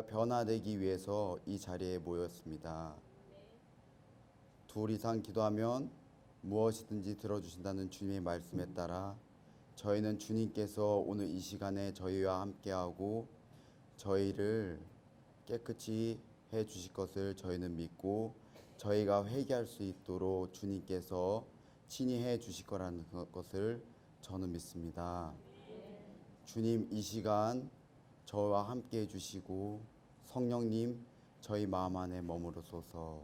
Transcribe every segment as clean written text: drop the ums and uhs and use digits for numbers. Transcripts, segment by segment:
변화되기 위해서 이 자리에 모였습니다. 둘 이상 기도하면 무엇이든지 들어주신다는 주님의 말씀에 따라 저희는 주님께서 오늘 이 시간에 저희와 함께하고 저희를 깨끗이 해 주실 것을 저희는 믿고 저희가 회개할 수 있도록 주님께서 친히 해 주실 거라는 것을 저는 믿습니다. 주님, 이 시간 저와 함께 해주시고 성령님 저희 마음 안에 머무르소서.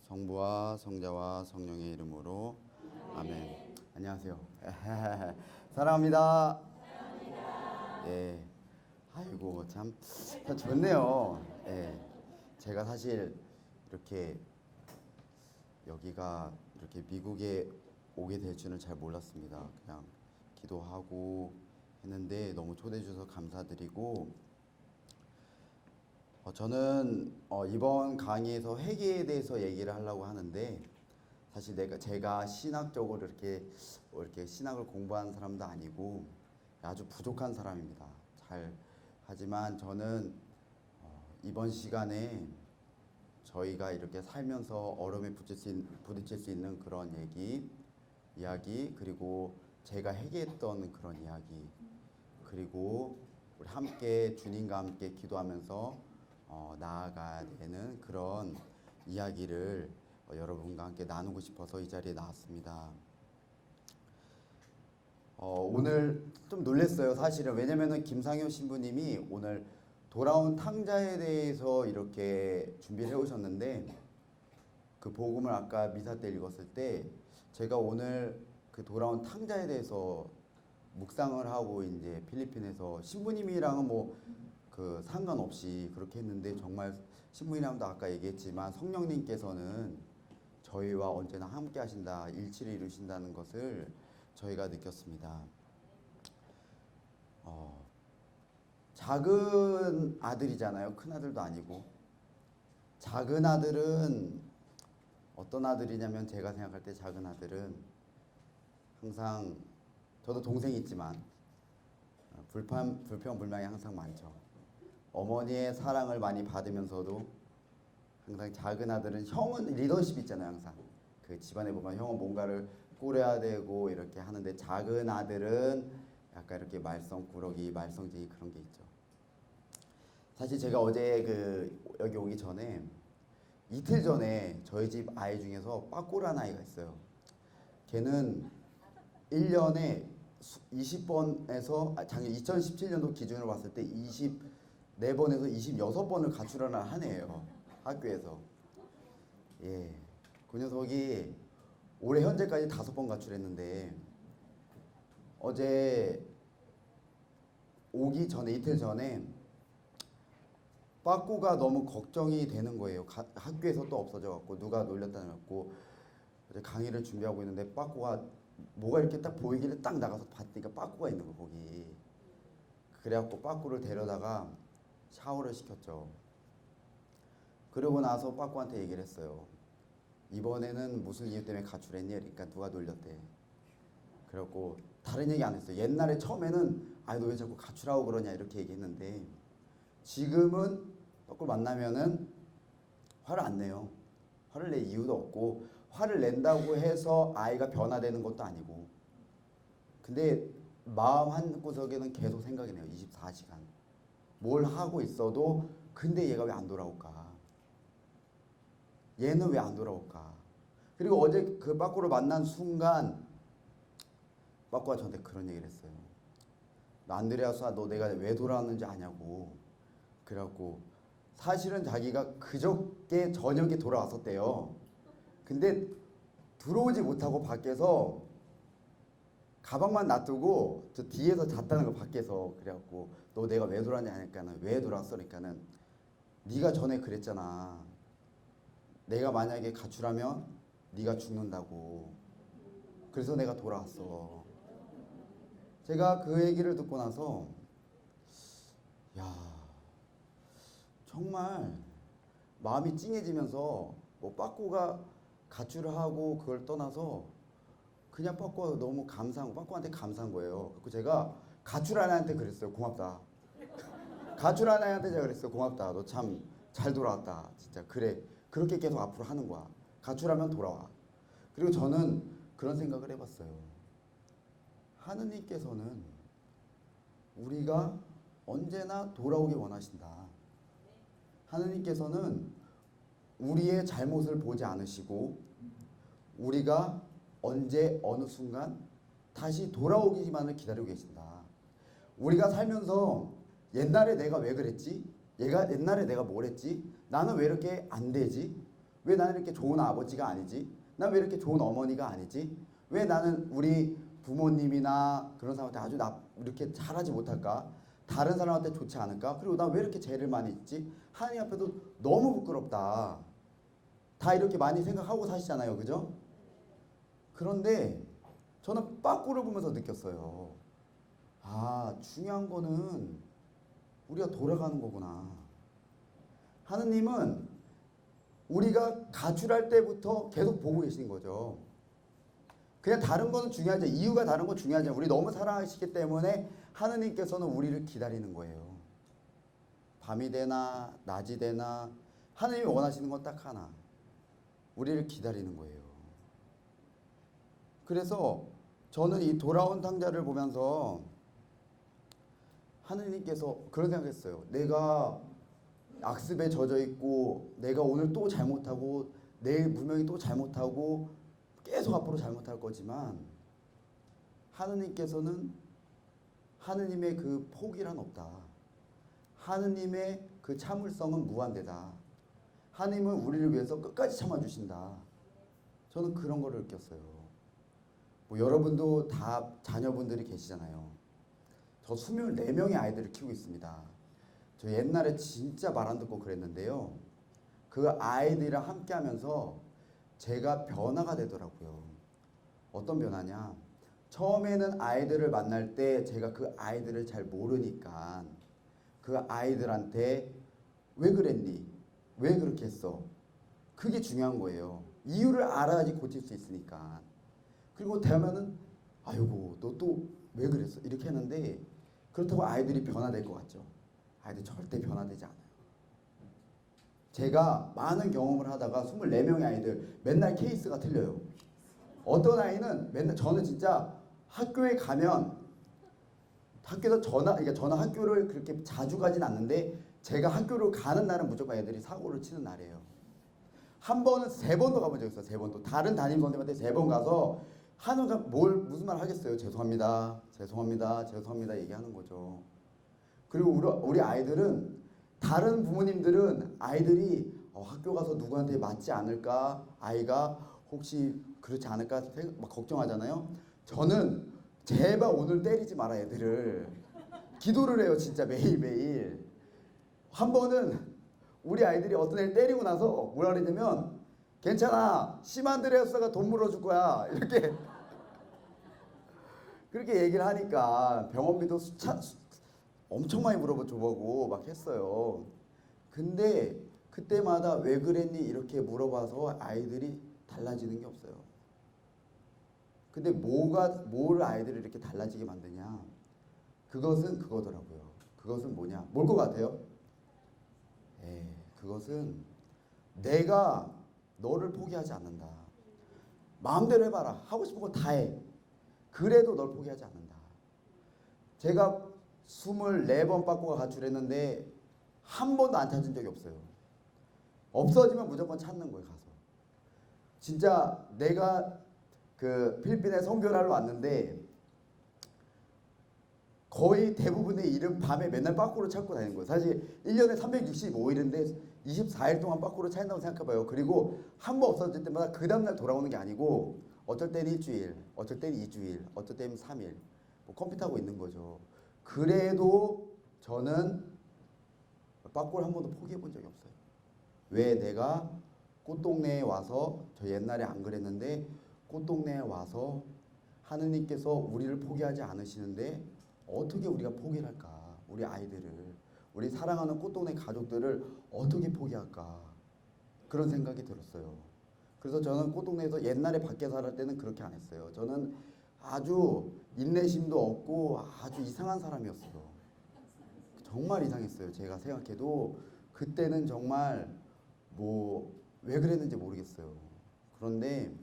성부와 성자와 성령의 이름으로 아멘. 안녕하세요. 사랑합니다. 예. 아이고 참 좋네요. 예. 제가 사실 이렇게 여기가 이렇게 미국에 오게 될 줄은 잘 몰랐습니다. 그냥 기도하고 했는데 너무 초대해 주셔서 감사드리고 저는 이번 강의에서 회개에 대해서 얘기를 하려고 하는데 사실 제가 신학적으로 이렇게 신학을 공부한 사람도 아니고 아주 부족한 사람입니다. 하지만 저는 이번 시간에 저희가 이렇게 살면서 어려움에 부딪힐 수 있는 그런 이야기 그리고 제가 회개했던 그런 이야기 그리고 우리 함께 주님과 함께 기도하면서 나아가야 되는 그런 이야기를 여러분과 함께 나누고 싶어서 이 자리에 나왔습니다. 오늘 좀 놀랐어요. 사실은 왜냐면은 김상효 신부님이 오늘 돌아온 탕자에 대해서 이렇게 준비를 해오셨는데 그 복음을 아까 미사 때 읽었을 때 제가 오늘 그 돌아온 탕자에 대해서 묵상을 하고 이제 필리핀에서 신부님이랑은 뭐 그 상관없이 그렇게 했는데 정말 신부님랑도 아까 얘기했지만 성령님께서는 저희와 언제나 함께 하신다, 일치를 이루신다는 것을 저희가 느꼈습니다. 작은 아들이잖아요. 큰 아들도 아니고. 작은 아들은 어떤 아들이냐면 제가 생각할 때 작은 아들은 항상 저도 동생이 있지만 불평불만이 항상 많죠. 어머니의 사랑을 많이 받으면서도 항상 작은 아들은 형은 리더십 있잖아요. 항상 그 집안에 보면 형은 뭔가를 꾸려야 되고 이렇게 하는데 작은 아들은 약간 이렇게 말썽꾸러기, 말썽쟁이 그런 게 있죠. 사실 제가 어제 여기 오기 전에 이틀 전에 저희 집 아이 중에서 빠꾸란 아이가 있어요. 걔는 1년에 20번에서 작년 2017년도 기준으로 봤을 때 24번에서 26번을 가출하는 한 애예요. 학교에서. 예. 그 녀석이 올해 현재까지 5번 가출했는데 어제 오기 전에 이틀 전에 빠꾸가 너무 걱정이 되는 거예요. 학교에서 또 없어져 갖고 누가 놀렸다는 갖고 어제 강의를 준비하고 있는데 빠꾸가 뭐가 이렇게 딱 보이길래 딱 나가서 봤더니까 빠꾸가 있는 거 거기. 그래갖고 빠꾸를 데려다가 샤워를 시켰죠. 그러고 나서 빠꾸한테 얘기를 했어요. 이번에는 무슨 이유 때문에 가출했니? 그러니까 누가 놀렸대. 그래갖고 다른 얘기 안 했어요. 옛날에 처음에는 너 왜 자꾸 가출하고 그러냐 이렇게 얘기했는데 지금은 빠꾸 만나면은 화를 안 내요. 화를 낼 이유도 없고 화를 낸다고 해서 아이가 변화되는 것도 아니고 근데 마음 한구석에는 계속 생각이 나요. 24시간 뭘 하고 있어도 근데 얘가 왜 안 돌아올까? 얘는 왜 안 돌아올까? 그리고 어제 그 빠꾸를 만난 순간 빠꾸가 저한테 그런 얘기를 했어요. 안드레아스아 너 내가 왜 돌아왔는지 아냐고. 그래갖고 사실은 자기가 그저께 저녁에 돌아왔었대요. 근데 들어오지 못하고 밖에서 가방만 놔두고 저 뒤에서 잤다는 거 밖에서. 그래갖고 너 내가 왜 돌아왔냐 하니까는 왜 돌아왔어? 그러니까는 네가 전에 그랬잖아. 내가 만약에 가출하면 네가 죽는다고. 그래서 내가 돌아왔어. 제가 그 얘기를 듣고 나서 야 정말 마음이 찡해지면서 뭐 빠꾸가 가출을 하고 그걸 떠나서 그냥 빠꾸가 너무 빠꾸한테 감사한 거예요. 그래서 제가 가출한 애한테 그랬어요. 고맙다. 가출한 애한테 제가 그랬어요. 고맙다. 너 참 잘 돌아왔다. 진짜 그래. 그렇게 계속 앞으로 하는 거야. 가출하면 돌아와. 그리고 저는 그런 생각을 해봤어요. 하느님께서는 우리가 언제나 돌아오기 원하신다. 하느님께서는 우리의 잘못을 보지 않으시고 우리가 언제 어느 순간 다시 돌아오기만을 기다리고 계신다. 우리가 살면서 옛날에 내가 왜 그랬지? 옛날에 내가 뭘 했지? 나는 왜 이렇게 안 되지? 왜 나는 이렇게 좋은 아버지가 아니지? 난 왜 이렇게 좋은 어머니가 아니지? 왜 나는 우리 부모님이나 그런 사람한테 아주 이렇게 잘하지 못할까? 다른 사람한테 좋지 않을까? 그리고 난 왜 이렇게 죄를 많이 짓지? 하나님 앞에도 너무 부끄럽다. 다 이렇게 많이 생각하고 사시잖아요. 그죠? 그런데 저는 빠꾸를 보면서 느꼈어요. 아, 중요한 거는 우리가 돌아가는 거구나. 하느님은 우리가 가출할 때부터 계속 보고 계신 거죠. 그냥 다른 거는 중요하지, 이유가 다른 건 중요하지. 우리 너무 사랑하시기 때문에 하느님께서는 우리를 기다리는 거예요. 밤이 되나 낮이 되나 하느님이 원하시는 건 딱 하나. 우리를 기다리는 거예요. 그래서 저는 이 돌아온 탕자를 보면서 하느님께서 그런 생각했어요. 내가 악습에 젖어 있고 내가 오늘 또 잘못하고 내일 분명히 또 잘못하고 계속 앞으로 잘못할 거지만 하느님께서는 하느님의 그 포기란 없다. 하느님의 그 참을성은 무한대다. 하느님은 우리를 위해서 끝까지 참아주신다. 저는 그런 거를 느꼈어요. 뭐 여러분도 다 자녀분들이 계시잖아요. 저 24명의 아이들을 키우고 있습니다. 저 옛날에 진짜 말 안 듣고 그랬는데요. 그 아이들이랑 함께 하면서 제가 변화가 되더라고요. 어떤 변화냐? 처음에는 아이들을 만날 때 제가 그 아이들을 잘 모르니까 그 아이들한테 왜 그랬니? 왜 그렇게 했어? 그게 중요한 거예요. 이유를 알아야지 고칠 수 있으니까. 그리고 대하면은 아이고 너 또 왜 그랬어? 이렇게 했는데 그렇다고 아이들이 변화될 것 같죠? 아이들 절대 변화되지 않아요. 제가 많은 경험을 하다가 24명의 아이들 맨날 케이스가 틀려요. 어떤 아이는 맨날 저는 진짜 학교에 가면 학교에서 그러니까 저는 학교를 그렇게 자주 가진 않는데 제가 학교를 가는 날은 무조건 애들이 사고를 치는 날이에요. 한 번은 3번도 가본 적 있어요. 3번도 다른 담임 선생님한테 3번 가서 하는가 무슨 말 하겠어요. 죄송합니다. 죄송합니다. 죄송합니다. 얘기하는 거죠. 그리고 우리 아이들은 다른 부모님들은 아이들이 학교 가서 누구한테 맞지 않을까? 아이가 혹시 그렇지 않을까? 막 걱정하잖아요. 저는 제발 오늘 때리지 마라 애들을. 기도를 해요. 진짜 매일매일. 한 번은 우리 아이들이 어떤 애를 때리고 나서 뭐라 그랬냐면 괜찮아. 심한드레스가 돈 물어줄 거야. 이렇게 그렇게 얘기를 하니까 병원비도 엄청 많이 물어보고 막 했어요. 근데 그때마다 왜 그랬니 이렇게 물어봐서 아이들이 달라지는 게 없어요. 근데 뭘 아이들이 이렇게 달라지게 만드냐? 그것은 그거더라고요. 그것은 뭐냐? 뭘 것 같아요? 그것은 내가 너를 포기하지 않는다. 마음대로 해봐라. 하고 싶은 거 다 해. 그래도 널 포기하지 않는다. 제가 24번 빠꾸가 가출했는데 한 번도 안 찾은 적이 없어요. 없어지면 무조건 찾는 거예요. 가서. 진짜 내가 그 필리핀에 선교를 하러 왔는데 거의 대부분의 일은 밤에 맨날 빠꾸를 찾고 다니는 거예요. 사실 1년에 365일인데 24일 동안 빠꾸를 찾는다고 생각해봐요. 그리고 한 번 없어질 때마다 그 다음날 돌아오는 게 아니고 어쩔 때는 일주일, 어쩔 때는 2주일, 어쩔 때는 3일 뭐 컴퓨터하고 있는 거죠. 그래도 저는 빠꾸를 한 번도 포기해 본 적이 없어요. 왜 내가 꽃동네에 와서 저 옛날에 안 그랬는데 꽃동네에 와서 하느님께서 우리를 포기하지 않으시는데 어떻게 우리가 포기를 할까? 우리 아이들을, 우리 사랑하는 꽃동네 가족들을 어떻게 포기할까? 그런 생각이 들었어요. 그래서 저는 꽃동네에서 옛날에 밖에 살았을 때는 그렇게 안 했어요. 저는 아주 인내심도 없고 아주 이상한 사람이었어요. 정말 이상했어요. 제가 생각해도 그때는 정말 뭐 왜 그랬는지 모르겠어요. 그런데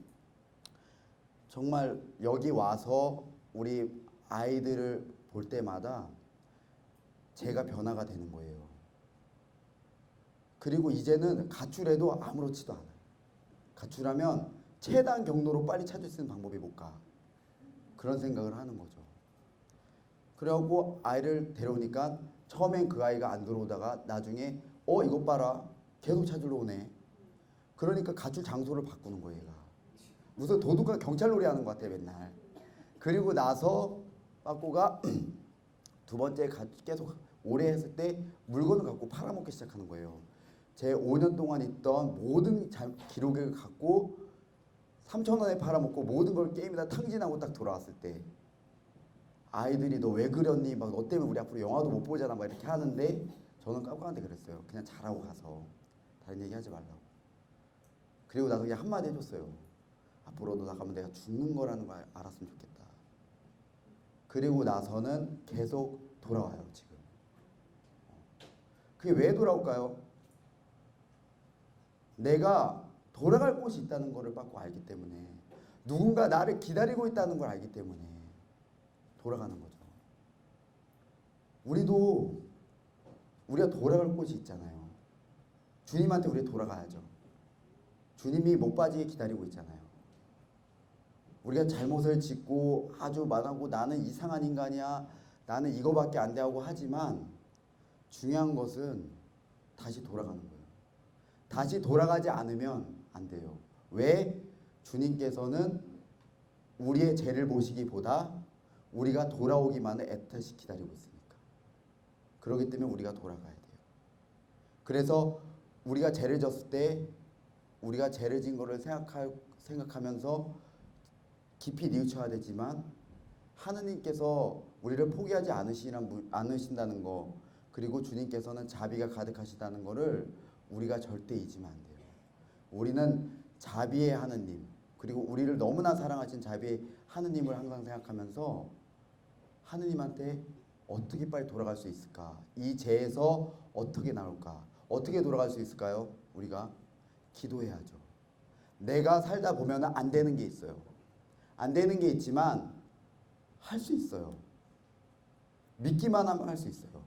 정말 여기 와서 우리 아이들을 볼 때마다 제가 변화가 되는 거예요. 그리고 이제는 가출해도 아무렇지도 않아요. 가출하면 최단 경로로 빨리 찾을 수 있는 방법이 뭘까? 그런 생각을 하는 거죠. 그래갖고 아이를 데려오니까 처음엔 그 아이가 안 들어오다가 나중에 이것 봐라 계속 찾으러 오네. 그러니까 가출 장소를 바꾸는 거예요. 얘가. 무슨 도둑과 경찰놀이 하는 것 같아 맨날. 그리고 나서 빠꼬가 두 번째 계속 오래 했을 때 물건을 갖고 팔아먹기 시작하는 거예요. 제 5년 동안 있던 모든 기록을 갖고 3,000원에 팔아먹고 모든 걸 게임에다 탕진하고 딱 돌아왔을 때 아이들이 너 왜 그랬니? 막 너 때문에 우리 앞으로 영화도 못 보잖아 막 이렇게 하는데 저는 깜깜한데 그랬어요. 그냥 잘하고 가서 다른 얘기 하지 말라고. 그리고 나서 그냥 한마디 해줬어요. 앞으로도 나가면 내가 죽는 거라는 걸 알았으면 좋겠다. 그리고 나서는 계속 돌아와요 지금. 그게 왜 돌아올까요? 내가 돌아갈 곳이 있다는 것을 받고 알기 때문에 누군가 나를 기다리고 있다는 걸 알기 때문에 돌아가는 거죠. 우리가 돌아갈 곳이 있잖아요. 주님한테 우리 돌아가야죠. 주님이 못 빠지게 기다리고 있잖아요. 우리가 잘못을 짓고 아주 많하고 나는 이상한 인간이야. 나는 이거밖에 안 돼 하고 하지만 중요한 것은 다시 돌아가는 거예요. 다시 돌아가지 않으면 안 돼요. 왜? 주님께서는 우리의 죄를 보시기보다 우리가 돌아오기만을 애타시 기다리고 있으니까. 그렇기 때문에 우리가 돌아가야 돼요. 그래서 우리가 죄를 졌을 때 우리가 죄를 진 거를 생각하면서 깊이 뉘우쳐야 되지만 하느님께서 우리를 포기하지 않으신다는 거, 그리고 주님께서는 자비가 가득하시다는 거를 우리가 절대 잊으면 안 돼요. 우리는 자비의 하느님, 그리고 우리를 너무나 사랑하신 자비의 하느님을 항상 생각하면서 하느님한테 어떻게 빨리 돌아갈 수 있을까? 이 죄에서 어떻게 나올까? 어떻게 돌아갈 수 있을까요? 우리가 기도해야죠. 내가 살다 보면 안 되는 게 있어요. 안 되는 게 있지만 할 수 있어요. 믿기만 하면 할 수 있어요.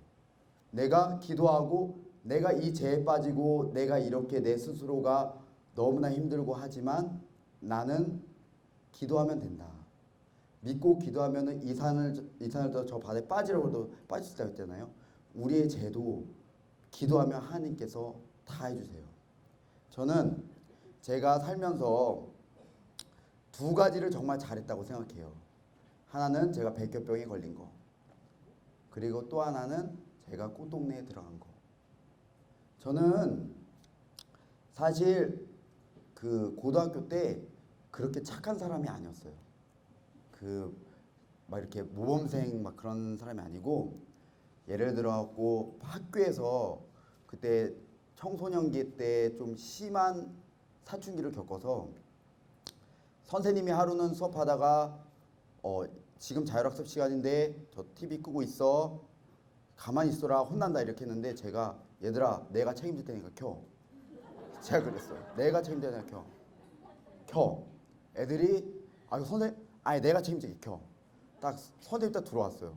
내가 기도하고 내가 이 죄에 빠지고 내가 이렇게 내 스스로가 너무나 힘들고 하지만 나는 기도하면 된다. 믿고 기도하면은 이 산을 저 바다에 빠지라고도 빠질 수 있잖아요. 우리의 죄도 기도하면 하나님께서 다 해주세요. 저는 제가 살면서 두 가지를 정말 잘했다고 생각해요. 하나는 제가 백혈병에 걸린 거, 그리고 또 하나는 제가 꽃동네에 들어간 거. 저는 사실 그 고등학교 때 그렇게 착한 사람이 아니었어요. 막 이렇게 모범생 막 그런 사람이 아니고, 예를 들어 갖고 학교에서 그때 청소년기 때 좀 심한 사춘기를 겪어서 선생님이 하루는 수업하다가 지금 자율학습 시간인데 저 TV 끄고 있어, 가만히 있어라, 혼난다 이렇게 했는데 제가 얘들아 내가 책임질 테니까 켜. 제가 그랬어요. 내가 책임질 테니까 켜. 애들이 선생님 내가 책임질게 켜. 딱 선생님 딱 들어왔어요.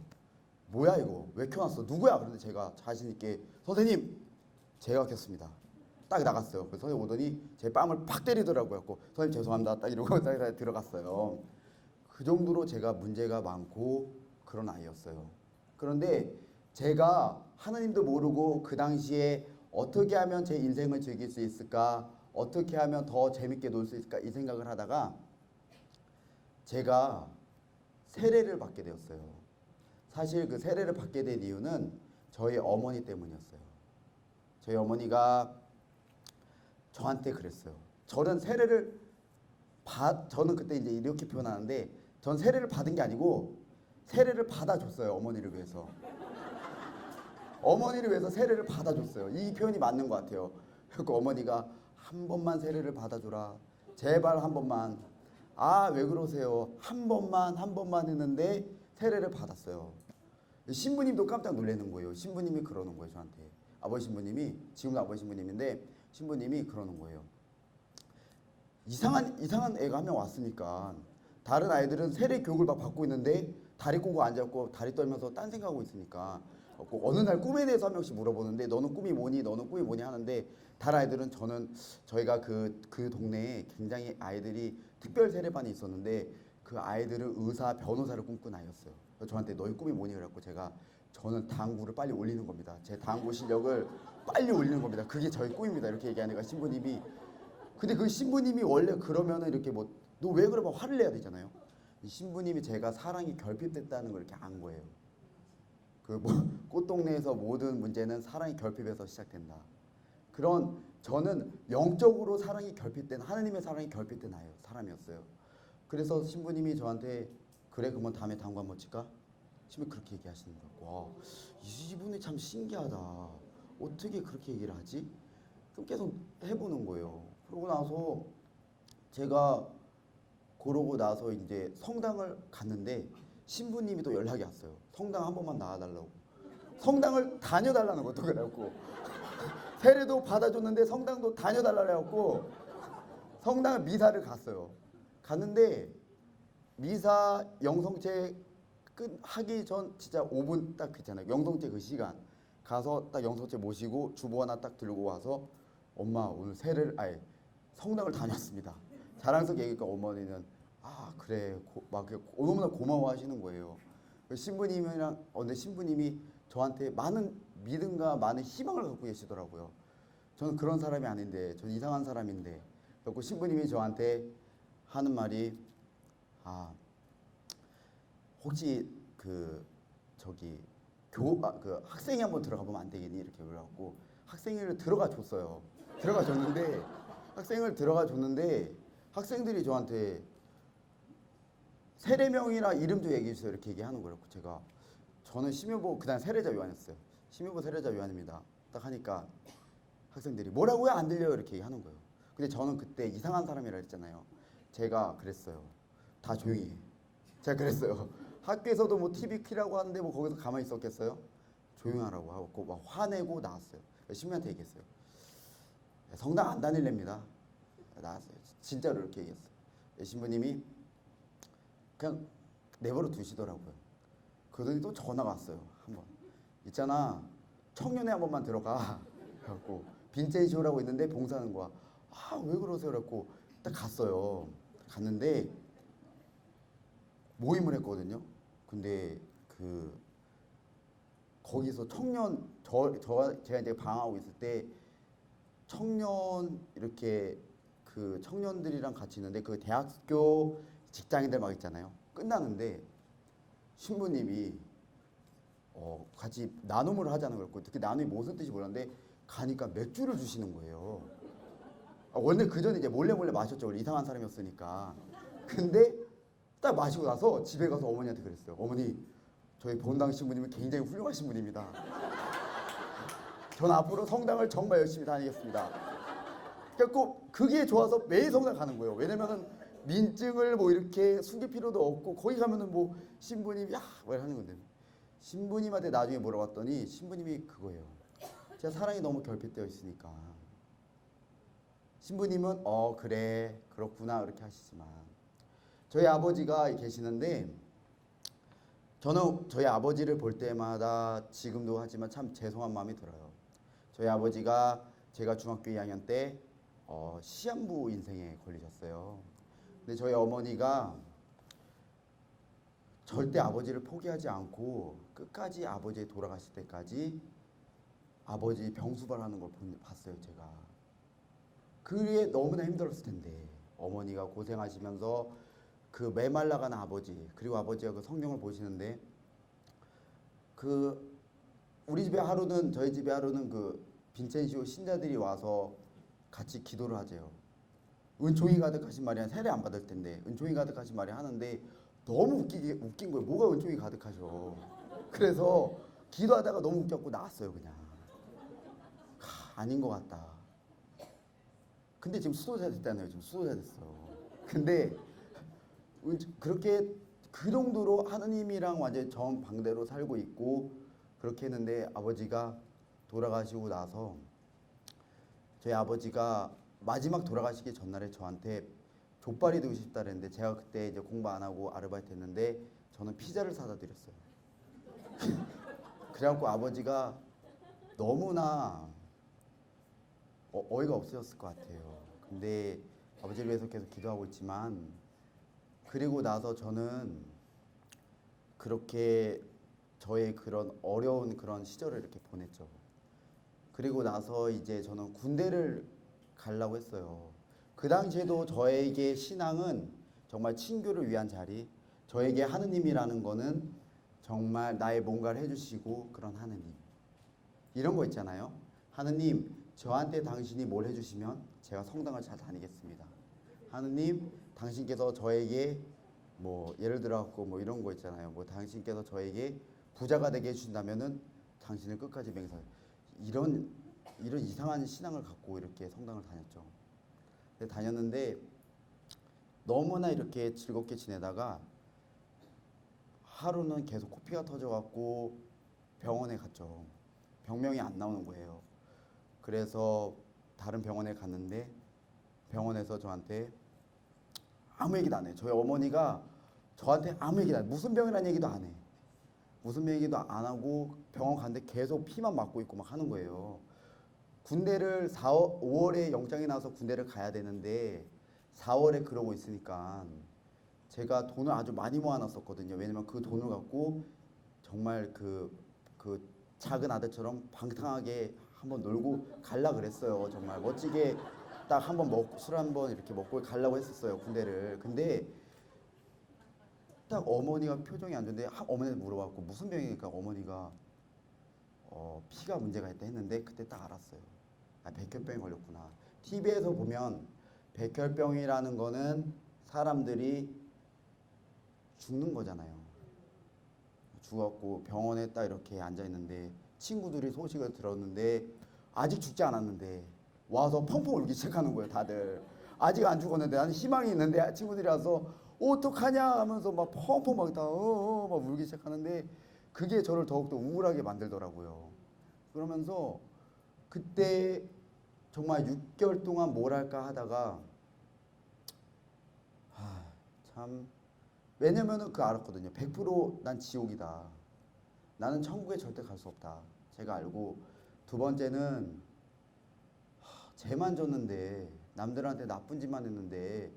뭐야 이거 왜 켜놨어? 누구야? 그런데 제가 자신 있게 선생님 제가 켰습니다. 딱 나갔어요. 그래서 선생님 오더니 제 뺨을 팍 때리더라고요. 선생님 죄송합니다. 딱 이러고 딱 들어갔어요. 그 정도로 제가 문제가 많고 그런 아이였어요. 그런데 제가 하나님도 모르고 그 당시에 어떻게 하면 제 인생을 즐길 수 있을까, 어떻게 하면 더 재밌게 놀 수 있을까 이 생각을 하다가 제가 세례를 받게 되었어요. 사실 그 세례를 받게 된 이유는 저희 어머니 때문이었어요. 저희 어머니가 저한테 그랬어요. 저는 그때 이제 이렇게 표현하는데, 전 세례를 받은 게 아니고 세례를 받아줬어요. 어머니를 위해서. 어머니를 위해서 세례를 받아줬어요. 이 표현이 맞는 것 같아요. 그리고 어머니가 한 번만 세례를 받아줘라. 제발 한 번만. 왜 그러세요? 한 번만 했는데 세례를 받았어요. 신부님도 깜짝 놀라는 거예요. 신부님이 그러는 거예요, 저한테. 아버지 신부님이, 지금도 아버지 신부님인데 신부님이 그러는 거예요. 이상한 애가 한 명 왔으니까 다른 아이들은 세례 교육을 막 받고 있는데 다리 꼬고 앉았고 다리 떨면서 딴 생각하고 있으니까 어느 날 꿈에 대해서 한 명씩 물어보는데 너는 꿈이 뭐니? 너는 꿈이 뭐니? 하는데 다른 아이들은 저희가 그 동네에 굉장히 아이들이 특별 세례반이 있었는데 그 아이들은 의사, 변호사를 꿈꾼 아이였어요. 그래서 저한테 너희 꿈이 뭐니? 그래갖고 저는 당구를 빨리 올리는 겁니다. 제 당구 실력을 빨리 올리는 겁니다. 그게 저희 꿈입니다. 이렇게 얘기하니까 신부님이 근데 그 신부님이 원래 그러면은 이렇게 뭐 너 왜 그래? 막 화를 내야 되잖아요. 이 신부님이 제가 사랑이 결핍됐다는 걸 이렇게 안 거예요. 그 뭐 꽃동네에서 모든 문제는 사랑이 결핍에서 시작된다. 그런 저는 영적으로 사랑이 결핍된 하나님의 사랑이 결핍된 사람이었어요. 그래서 신부님이 저한테 그래 그러면 다음에 당구 한번 칠까? 신부님 그렇게 얘기하시는 거고 와, 이분이 참 신기하다. 어떻게 그렇게 얘기를 하지? 그럼 계속 해보는 거예요. 그러고 나서 제가 그러고 나서 이제 성당을 갔는데 신부님이 또 연락이 왔어요. 성당 한 번만 나와달라고. 성당을 다녀달라는 것도 그래갖고 세례도 받아줬는데 성당도 다녀달라고 해갖고 성당을 미사를 갔어요. 갔는데 미사 영성체 하기 전 진짜 5분 딱 있잖아요. 영성체 그 시간 가서 딱 영성체 모시고 주보 하나 딱 들고 와서 엄마 오늘 성당을 다녔습니다. 자랑스럽게 얘기하니까 어머니는 아 그래 막 너무나 고마워하시는 거예요. 신부님이랑 근데 신부님이 저한테 많은 믿음과 많은 희망을 갖고 계시더라고요. 저는 그런 사람이 아닌데 저는 이상한 사람인데 그래서 신부님이 저한테 하는 말이 혹시 그 학생회 한번 들어가 보면 안 되겠니? 이렇게 그래갖고 학생회를 들어가 줬어요. 학생을 들어가 줬는데 학생들이 저한테 세례명이나 이름 좀 얘기해 주세요 이렇게 얘기하는 거예요. 저는 심유보 그다음 세례자 요한이었어요. 심유보 세례자 요한입니다. 딱 하니까 학생들이 뭐라고요? 안 들려요 이렇게 얘기하는 거예요. 근데 저는 그때 이상한 사람이라 했잖아요. 제가 그랬어요. 다 조용히 해. 제가 그랬어요. 학교에서도 뭐 TV 키라고 하는데 뭐 거기서 가만히 있었겠어요? 조용하라고 하고 막 화내고 나왔어요. 신부한테 얘기했어요. 성당 안 다닐랍니다. 나왔어요. 진짜로 이렇게 얘기했어요. 신부님이 그냥 내버려 두시더라고요. 그러더니 또 전화가 왔어요. 한번 있잖아 청년회 한 번만 들어가. 그래갖고 빈센시오라고 있는데 봉사하는 거야. 왜 그러세요? 그래갖고 딱 갔어요. 갔는데 모임을 했거든요. 근데 거기서 제가 이제 방황하고 있을 때 청년들이랑 같이 있는데 그 대학교 직장인들 막 있잖아요. 끝나는데 신부님이 같이 나눔을 하자는 거였고 특히 나눔이 무슨 뜻인지 몰랐는데 가니까 맥주를 주시는 거예요. 원래 그 전에 이제 몰래 마셨죠. 원래 이상한 사람이었으니까. 근데 딱 마시고 나서 집에 가서 어머니한테 그랬어요. 어머니, 저희 본당 신부님은 굉장히 훌륭하신 분입니다. 전 앞으로 성당을 정말 열심히 다니겠습니다. 그래갖고 그게 좋아서 매일 성당 가는 거예요. 왜냐면은 민증을 뭐 이렇게 숨길 필요도 없고 거기 가면은 뭐 신부님이 뭐 하는 건데 신부님한테 나중에 물어봤더니 신부님이 그거예요. 제가 사랑이 너무 결핍되어 있으니까 신부님은 그래 그렇구나 그렇게 하시지만 저희 아버지가 계시는데 저는 저희 아버지를 볼 때마다 지금도 하지만 참 죄송한 마음이 들어요. 저희 아버지가 제가 중학교 2학년 때 시한부 인생에 걸리셨어요. 근데 저희 어머니가 절대 아버지를 포기하지 않고 끝까지 아버지 돌아가실 때까지 아버지 병수발하는 걸 봤어요. 제가 그게 너무나 힘들었을 텐데 어머니가 고생하시면서 그 메말라가는 아버지 그리고 아버지가 그 성경을 보시는데 우리 집에 하루는 저희 집에 하루는 그 빈센시오 신자들이 와서 같이 기도를 하재요. 은총이 가득하신 말이야. 세례 안 받을 텐데 은총이 가득하신 말이 하는데 너무 웃긴 거예요. 뭐가 은총이 가득하셔. 그래서 기도하다가 너무 웃겼고 나왔어요. 그냥 아닌 것 같다. 근데 지금 수도자 됐잖아요. 지금 수도자 됐어. 근데 그렇게 그 정도로 하느님이랑 완전히 정반대로 살고 있고 그렇게 했는데 아버지가 돌아가시고 나서 저희 아버지가 마지막 돌아가시기 전날에 저한테 족발이 되고 싶다 그랬는데 제가 그때 이제 공부 안 하고 아르바이트 했는데 저는 피자를 사다 드렸어요. 그래갖고 아버지가 너무나 어이가 없으셨을 것 같아요. 근데 아버지를 위해서 계속 기도하고 있지만 그리고 나서 저는 그렇게 저의 그런 어려운 그런 시절을 이렇게 보냈죠. 그리고 나서 이제 저는 군대를 가려고 했어요. 그 당시에도 저에게 신앙은 정말 친교를 위한 자리, 저에게 하느님이라는 거는 정말 나의 뭔가를 해주시고 그런 하느님. 이런 거 있잖아요. 하느님, 저한테 당신이 뭘 해주시면 제가 성당을 잘 다니겠습니다. 하느님, 당신께서 저에게 뭐 예를 들어 갖고 뭐 이런 거 있잖아요. 뭐 당신께서 저에게 부자가 되게 해주신다면은 당신을 끝까지 맹세. 이런 이상한 신앙을 갖고 이렇게 성당을 다녔죠. 다녔는데 너무나 이렇게 즐겁게 지내다가 하루는 계속 코피가 터져갖고 병원에 갔죠. 병명이 안 나오는 거예요. 그래서 다른 병원에 갔는데 병원에서 저한테 아무 얘기도 안 해요. 저희 어머니가 저한테 아무 얘기도 안 해요. 무슨 병이라는 얘기도 안 해. 무슨 얘기도 안 하고 병원 갔는데 계속 피만 맞고 있고 막 하는 거예요. 군대를 5월에 영장이 나와서 군대를 가야 되는데 4월에 그러고 있으니까 제가 돈을 아주 많이 모아놨었거든요. 왜냐면 그 돈을 갖고 정말 그 작은 아들처럼 방탕하게 한번 놀고 갈라 그랬어요. 정말 멋지게 딱 한번 술 한번 이렇게 먹고 가려고 했었어요. 군대를. 근데 딱 어머니가 표정이 안 좋은데 어머니한테 물어봤고 무슨 병이니까 어머니가 피가 문제가 있다 했는데 그때 딱 알았어요. 아, 백혈병이 걸렸구나. TV에서 보면 백혈병이라는 거는 사람들이 죽는 거잖아요. 죽었고 병원에 딱 이렇게 앉아 있는데 친구들이 소식을 들었는데 아직 죽지 않았는데 와서 펑펑 울기 시작하는 거예요. 다들 아직 안 죽었는데 나는 희망이 있는데 친구들이 와서 어떡하냐 하면서 막 펑펑 막 울기 시작하는데 그게 저를 더욱더 우울하게 만들더라고요. 그러면서 그때 정말 6개월 동안 뭘 할까 하다가 참 왜냐면은 그거 알았거든요. 100% 난 지옥이다. 나는 천국에 절대 갈 수 없다. 제가 알고 두 번째는 죄만 졌는데 남들한테 나쁜 짓만 했는데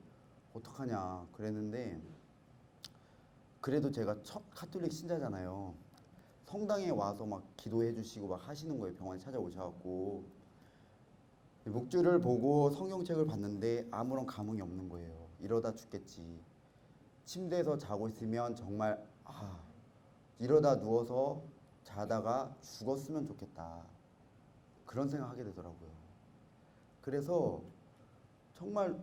어떡하냐 그랬는데 그래도 제가 카톨릭 신자잖아요. 성당에 와서 막 기도해 주시고 막 하시는 거예요. 병원에 찾아오셔갖고 묵주를 보고 성경책을 봤는데 아무런 감흥이 없는 거예요. 이러다 죽겠지. 침대에서 자고 있으면 정말 이러다 누워서 자다가 죽었으면 좋겠다. 그런 생각하게 되더라고요. 그래서 정말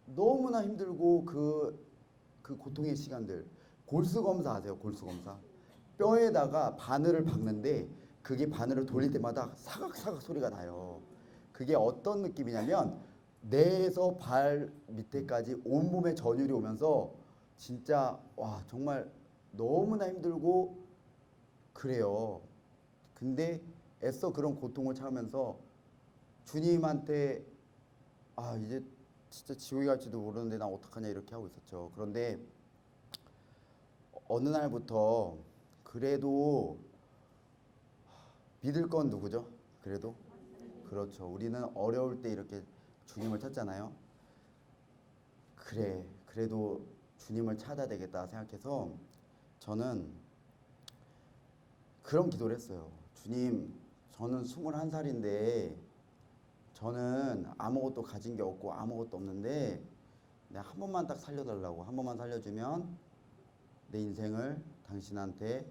너무나 힘들고 그 고통의 시간들. 골수검사 아세요? 골수검사. 뼈에다가 바늘을 박는데 그게 바늘을 돌릴 때마다 사각사각 소리가 나요. 그게 어떤 느낌이냐면 뇌에서 발 밑에까지 온몸에 전율이 오면서 진짜 와 정말 너무나 힘들고 그래요. 근데 애써 그런 고통을 참으면서 주님한테 이제 진짜 지옥에 갈지도 모르는데 나 어떡하냐 이렇게 하고 있었죠. 그런데 어느 날부터 그래도 믿을 건 누구죠? 그래도 그렇죠. 우리는 어려울 때 이렇게 주님을 찾잖아요. 그래도 주님을 찾아야 되겠다 생각해서 저는 그런 기도를 했어요. 주님, 저는 21살인데 저는 아무것도 가진 게 없고 아무것도 없는데 내가 한 번만 딱 살려달라고. 한 번만 살려주면 내 인생을 당신한테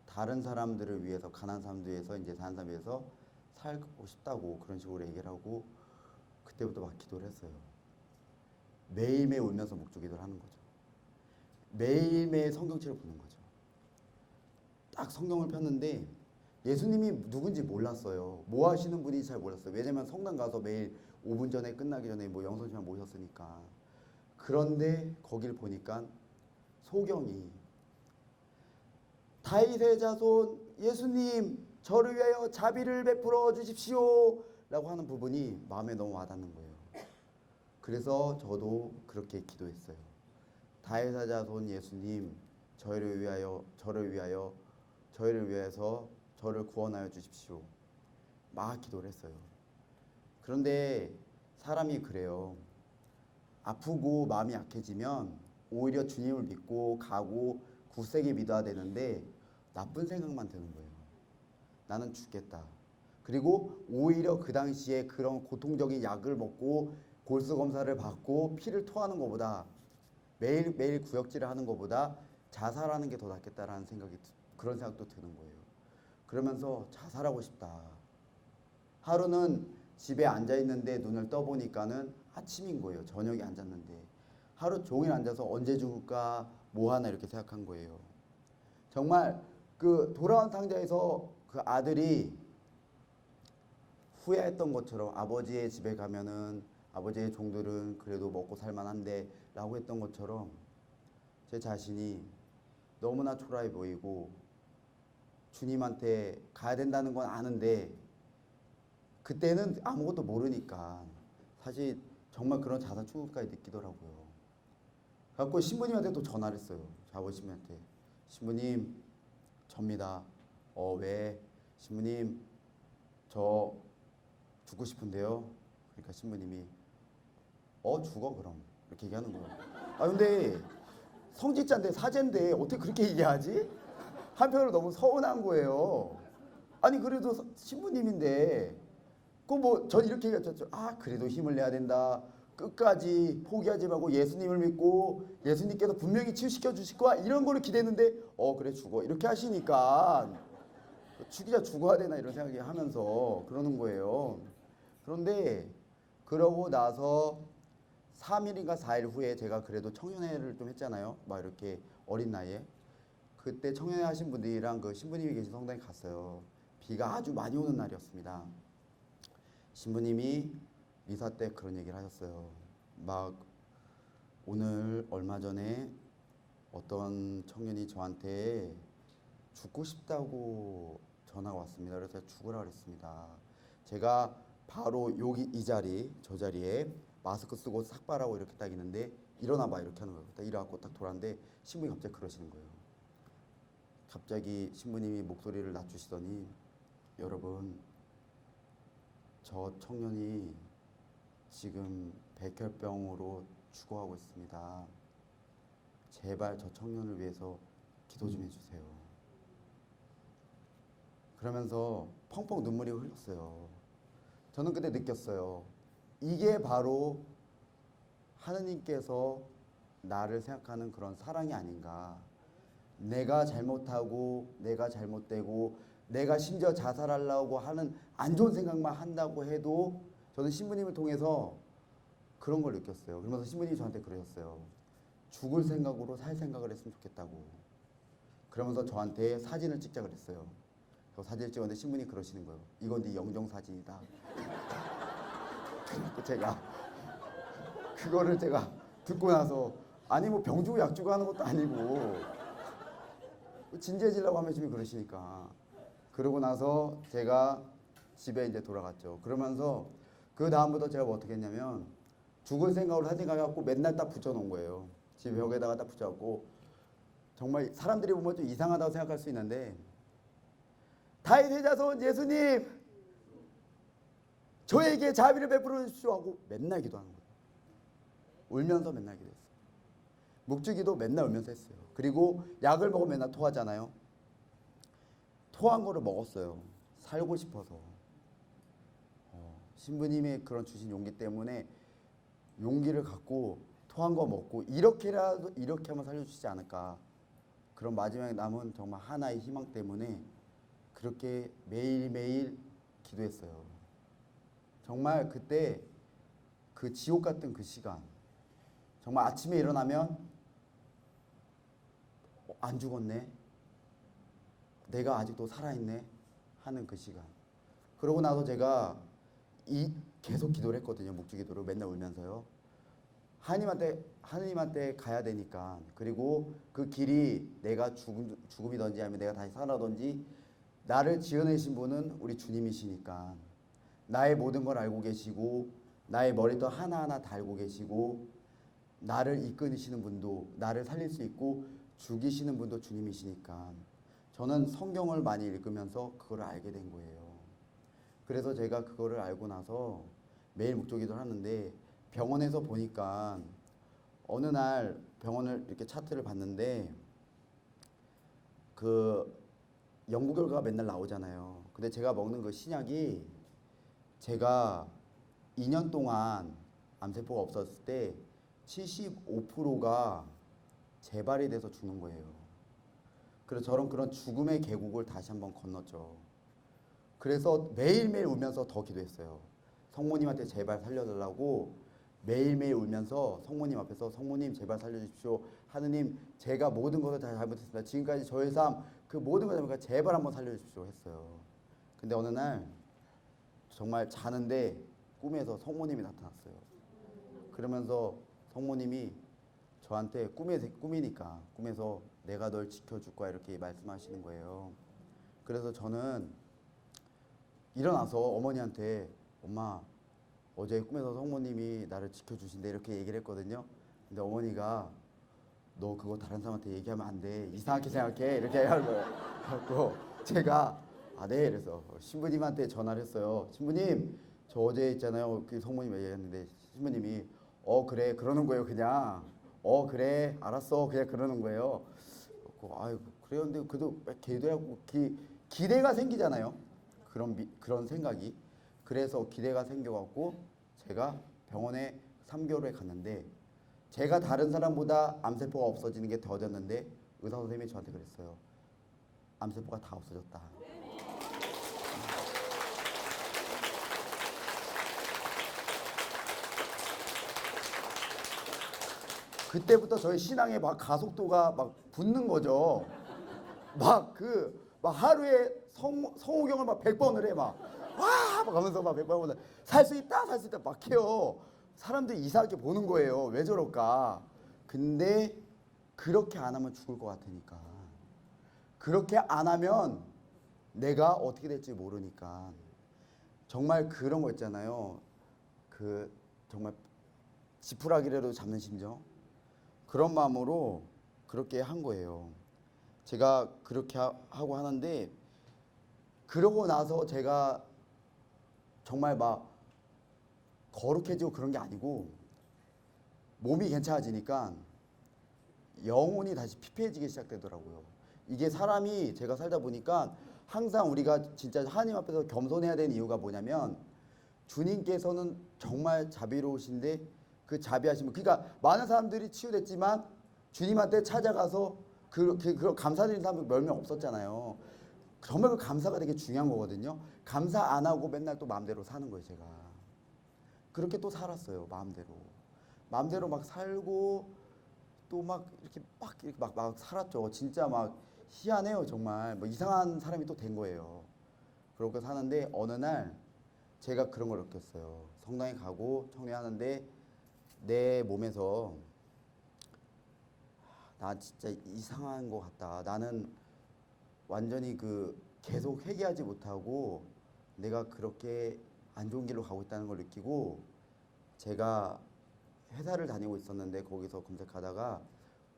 다른 사람들을 위해서, 가난한 사람들 위해서, 이제 다른 사람 위해서 살고 싶다고 그런 식으로 얘기를 하고 그때부터 막 기도를 했어요. 매일매일 울면서 묵주기도를 하는 거죠. 매일매일 성경책을 보는 거죠. 딱 성경을 폈는데 예수님이 누군지 몰랐어요. 뭐 하시는 분인지 잘 몰랐어요. 왜냐면 성당 가서 매일 5분 전에 끝나기 전에 뭐 영선씨만 모셨으니까. 그런데 거기를 보니까 소경이 다윗의 자손 예수님 저를 위하여 자비를 베풀어 주십시오 라고 하는 부분이 마음에 너무 와닿는 거예요. 그래서 저도 그렇게 기도했어요. 다윗의 자손 예수님 저를 위해서 저를 구원하여 주십시오. 막 기도를 했어요. 그런데 사람이 그래요. 아프고 마음이 약해지면 오히려 주님을 믿고 가고 굳세게 믿어야 되는데 나쁜 생각만 드는 거예요. 나는 죽겠다. 그리고 오히려 그 당시에 그런 고통적인 약을 먹고 골수 검사를 받고 피를 토하는 것보다 매일매일 구역질을 하는 것보다 자살하는 게 더 낫겠다라는 그런 생각도 드는 거예요. 그러면서 자살하고 싶다. 하루는 집에 앉아 있는데 눈을 떠보니까는 아침인 거예요. 저녁에 앉았는데 하루 종일 앉아서 언제 죽을까 뭐 하나 이렇게 생각한 거예요. 정말 그 돌아온 상자에서 그 아들이 후회했던 것처럼 아버지의 집에 가면은 아버지의 종들은 그래도 먹고 살만한데 라고 했던 것처럼 제 자신이 너무나 초라해 보이고 주님한테 가야 된다는 건 아는데 그때는 아무것도 모르니까 사실 정말 그런 자살 충동까지 느끼더라고요. 그래갖고 신부님한테 또 전화를 했어요. 아버지 신부님한테. 신부님 접니다. 왜? 신부님 저 죽고 싶은데요. 그러니까 신부님이 죽어 그럼 이렇게 얘기하는 거예요. 근데 성직자인데 사제인데 어떻게 그렇게 얘기하지? 한편으로 너무 서운한 거예요. 아니 그래도 신부님인데 전 이렇게 얘기했죠. 그래도 힘을 내야 된다. 끝까지 포기하지 말고 예수님을 믿고 예수님께서 분명히 치유시켜 주실 거야 이런 거를 기대했는데 그래 죽어 이렇게 하시니까 죽이자 죽어야 되나 이런 생각이 하면서 그러는 거예요. 그런데 그러고 나서 3일인가 4일 후에 제가 그래도 청년회를 좀 했잖아요. 막 이렇게 어린 나이에. 그때 청년회 하신 분들이랑 그 신부님이 계신 성당에 갔어요. 비가 아주 많이 오는 날이었습니다. 신부님이 미사 때 그런 얘기를 하셨어요. 막 오늘 얼마 전에 어떤 청년이 저한테 죽고 싶다고 전화가 왔습니다. 그래서 죽으라 그랬습니다. 제가 바로 저 자리에 마스크 쓰고 삭발하고 이렇게 딱 있는데 일어나봐 이렇게 하는 거예요. 딱 일어나고 딱 돌았는데 신부님이 갑자기 그러시는 거예요. 갑자기 신부님이 목소리를 낮추시더니 여러분 저 청년이 지금 백혈병으로 죽어가고 있습니다. 제발 저 청년을 위해서 기도 좀 해주세요. 그러면서 펑펑 눈물이 흘렀어요. 저는 그때 느꼈어요. 이게 바로 하느님께서 나를 생각하는 그런 사랑이 아닌가. 내가 잘못하고 내가 잘못되고 내가 심지어 자살하려고 하는 안 좋은 생각만 한다고 해도 저는 신부님을 통해서 그런 걸 느꼈어요. 그러면서 신부님이 저한테 그러셨어요. 죽을 생각으로 살 생각을 했으면 좋겠다고. 그러면서 저한테 사진을 찍자 그랬어요. 저 사진을 찍었는데 신부님이 그러시는 거예요. 이건 네 영정 사진이다. 그거를 제가 듣고 나서 아니 뭐 병 주고 약 주고 하는 것도 아니고 진지해지려고 하면 지금 그러시니까 그러고 나서 제가 집에 이제 돌아갔죠. 그러면서 그 다음부터 제가 뭐 어떻게 했냐면 죽을 생각으로 사진 가갖고 맨날 딱 붙여놓은 거예요. 집 벽에다가 딱 붙여갖고 정말 사람들이 보면 좀 이상하다고 생각할 수 있는데 다윗의 자손 예수님 저에게 자비를 베풀어 주십시오 하고 맨날 기도하는 거예요. 울면서 맨날 기도했어요. 묵주기도 맨날 울면서 했어요. 그리고 약을 먹으면 맨날 토하잖아요. 토한 거를 먹었어요. 살고 싶어서. 신부님의 그런 주신 용기 때문에 용기를 갖고 토한 거 먹고 이렇게라도 이렇게 하면 살려주시지 않을까. 그런 마지막에 남은 정말 하나의 희망 때문에 그렇게 매일매일 기도했어요. 정말 그때 그 지옥 같은 그 시간 정말 아침에 일어나면 안 죽었네. 내가 아직도 살아있네 하는 그 시간. 그러고 나서 제가 계속 기도를 했거든요. 묵주기도를 맨날 울면서요. 하느님한테 가야 되니까. 그리고 그 길이 내가 죽음이든지 아니면 내가 다시 살아든지 나를 지어내신 분은 우리 주님이시니까 나의 모든 걸 알고 계시고 나의 머리도 하나하나 다 알고 계시고 나를 이끄시는 분도 나를 살릴 수 있고 죽이시는 분도 주님이시니까 저는 성경을 많이 읽으면서 그걸 알게 된 거예요. 그래서 제가 그거를 알고 나서 매일 묵조기도를 하는데 병원에서 보니까 어느 날 병원을 이렇게 차트를 봤는데 그 연구 결과가 맨날 나오잖아요. 근데 제가 먹는 그 신약이 제가 2년 동안 암세포가 없었을 때 75%가 재발이 돼서 죽는 거예요. 그래서 저런 그런 죽음의 계곡을 다시 한번 건넜죠. 그래서 매일매일 울면서 더 기도했어요. 성모님한테 제발 살려달라고 매일매일 울면서 성모님 앞에서 성모님 제발 살려주십시오. 하느님 제가 모든 것을 다 잘못했습니다. 지금까지 저의 삶 그 모든 걸 잘못했으니까 제발 한번 살려주십시오 했어요. 근데 어느 날 정말 자는데 꿈에서 성모님이 나타났어요. 그러면서 성모님이 저한테 꿈이니까 꿈에서 내가 널 지켜줄 거야 이렇게 말씀하시는 거예요. 그래서 저는 일어나서 어머니한테 엄마 어제 꿈에서 성모님이 나를 지켜주신대 이렇게 얘기를 했거든요. 근데 어머니가 너 그거 다른 사람한테 얘기하면 안 돼. 이상하게 생각해. 이렇게 하는 거예요. 그래갖고 제가 아, 네. 그래서 신부님한테 전화를 했어요. 신부님 저 어제 있잖아요. 그 성모님 얘기했는데 신부님이 그래 그러는 거예요. 그냥 그래 알았어 그냥 그러는 거예요. 아유 그래요. 근데 그래도 기대하고 기대가 생기잖아요. 그런 생각이. 그래서 기대가 생겨갖고 제가 병원에 3개월에 갔는데 제가 다른 사람보다 암세포가 없어지는 게 더뎠는데 의사 선생님이 저한테 그랬어요. 암세포가 다 없어졌다. 그때부터 저희 신앙에 막 가속도가 막 붙는 거죠. 막 하루에 성호경을 막 100번을 해 막. 와! 막 하면서 막 100번을 살 수 있다 막 해요. 사람들이 이상하게 보는 거예요. 왜 저럴까? 근데 그렇게 안 하면 죽을 것 같으니까. 그렇게 안 하면 내가 어떻게 될지 모르니까. 정말 그런 거 있잖아요. 그 정말 지푸라기라도 잡는 심정. 그런 마음으로 그렇게 한 거예요. 제가 그렇게 하고 하는데 그러고 나서 제가 정말 막 거룩해지고 그런 게 아니고 몸이 괜찮아지니까 영혼이 다시 피폐해지기 시작되더라고요. 이게 사람이 제가 살다 보니까 항상 우리가 진짜 하나님 앞에서 겸손해야 되는 이유가 뭐냐면 주님께서는 정말 자비로우신데 그 자비하심을 그러니까 많은 사람들이 치유됐지만 주님한테 찾아가서 그 감사드리는 사람이 몇 명 없었잖아요. 정말 그 감사가 되게 중요한 거거든요. 감사 안 하고 맨날 또 마음대로 사는 거예요, 제가. 그렇게 또 살았어요, 마음대로. 마음대로 막 살고 또 막 이렇게 막 살았죠. 진짜 막 희한해요, 정말. 뭐 이상한 사람이 또 된 거예요. 그렇게 사는데 어느 날 제가 그런 걸 느꼈어요. 성당에 가고 청례하는데 내 몸에서 나 진짜 이상한 것 같다. 나는 완전히 계속 회개하지 못하고 내가 그렇게 안 좋은 길로 가고 있다는 걸 느끼고 제가 회사를 다니고 있었는데 거기서 검색하다가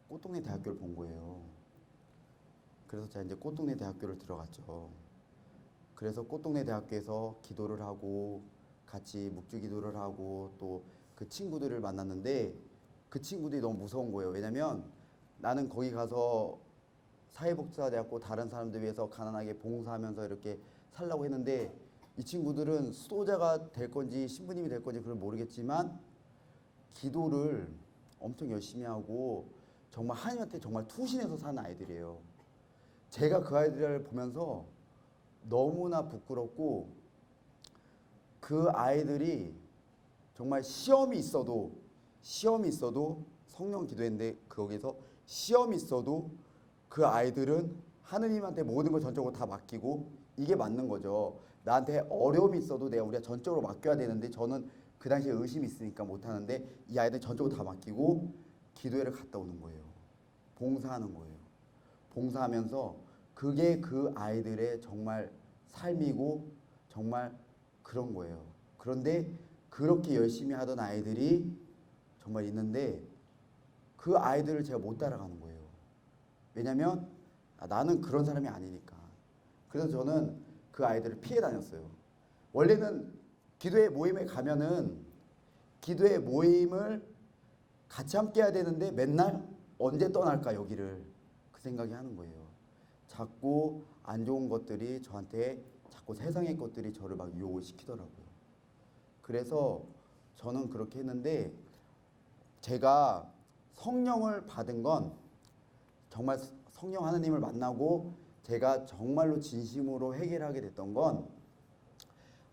꽃동네 대학교를 본 거예요. 그래서 제가 이제 꽃동네 대학교를 들어갔죠. 그래서 꽃동네 대학교에서 기도를 하고 같이 묵주 기도를 하고 또 그 친구들을 만났는데 그 친구들이 너무 무서운 거예요. 왜냐면 나는 거기 가서 사회복지사대학교 다른 사람들 위해서 가난하게 봉사하면서 이렇게 살라고 했는데 이 친구들은 수도자가 될 건지 신부님이 될 건지 그걸 모르겠지만 기도를 엄청 열심히 하고 정말 하나님한테 정말 투신해서 사는 아이들이에요. 제가 그 아이들을 보면서 너무나 부끄럽고 그 아이들이 정말 시험이 있어도 성령 기도했는데 거기서 시험이 있어도 그 아이들은 하느님한테 모든 걸 전적으로 다 맡기고 이게 맞는 거죠. 나한테 어려움이 있어도 우리가 전적으로 맡겨야 되는데 저는 그 당시에 의심이 있으니까 못하는데 이 아이들 저쪽으로 다 맡기고 기도회를 갔다 오는 거예요. 봉사하는 거예요. 봉사하면서 그게 그 아이들의 정말 삶이고 정말 그런 거예요. 그런데 그렇게 열심히 하던 아이들이 정말 있는데 그 아이들을 제가 못 따라가는 거예요. 왜냐면 나는 그런 사람이 아니니까. 그래서 저는 그 아이들을 피해 다녔어요. 원래는 기도회 모임에 가면은 기도회 모임을 같이 함께 해야 되는데 맨날 언제 떠날까 여기를 그 생각이 하는 거예요. 자꾸 안 좋은 것들이 저한테 자꾸 세상의 것들이 저를 막 유혹을 시키더라고요. 그래서 저는 그렇게 했는데 제가 성령을 받은 건 정말 성령 하나님을 만나고 제가 정말로 진심으로 해결하게 됐던 건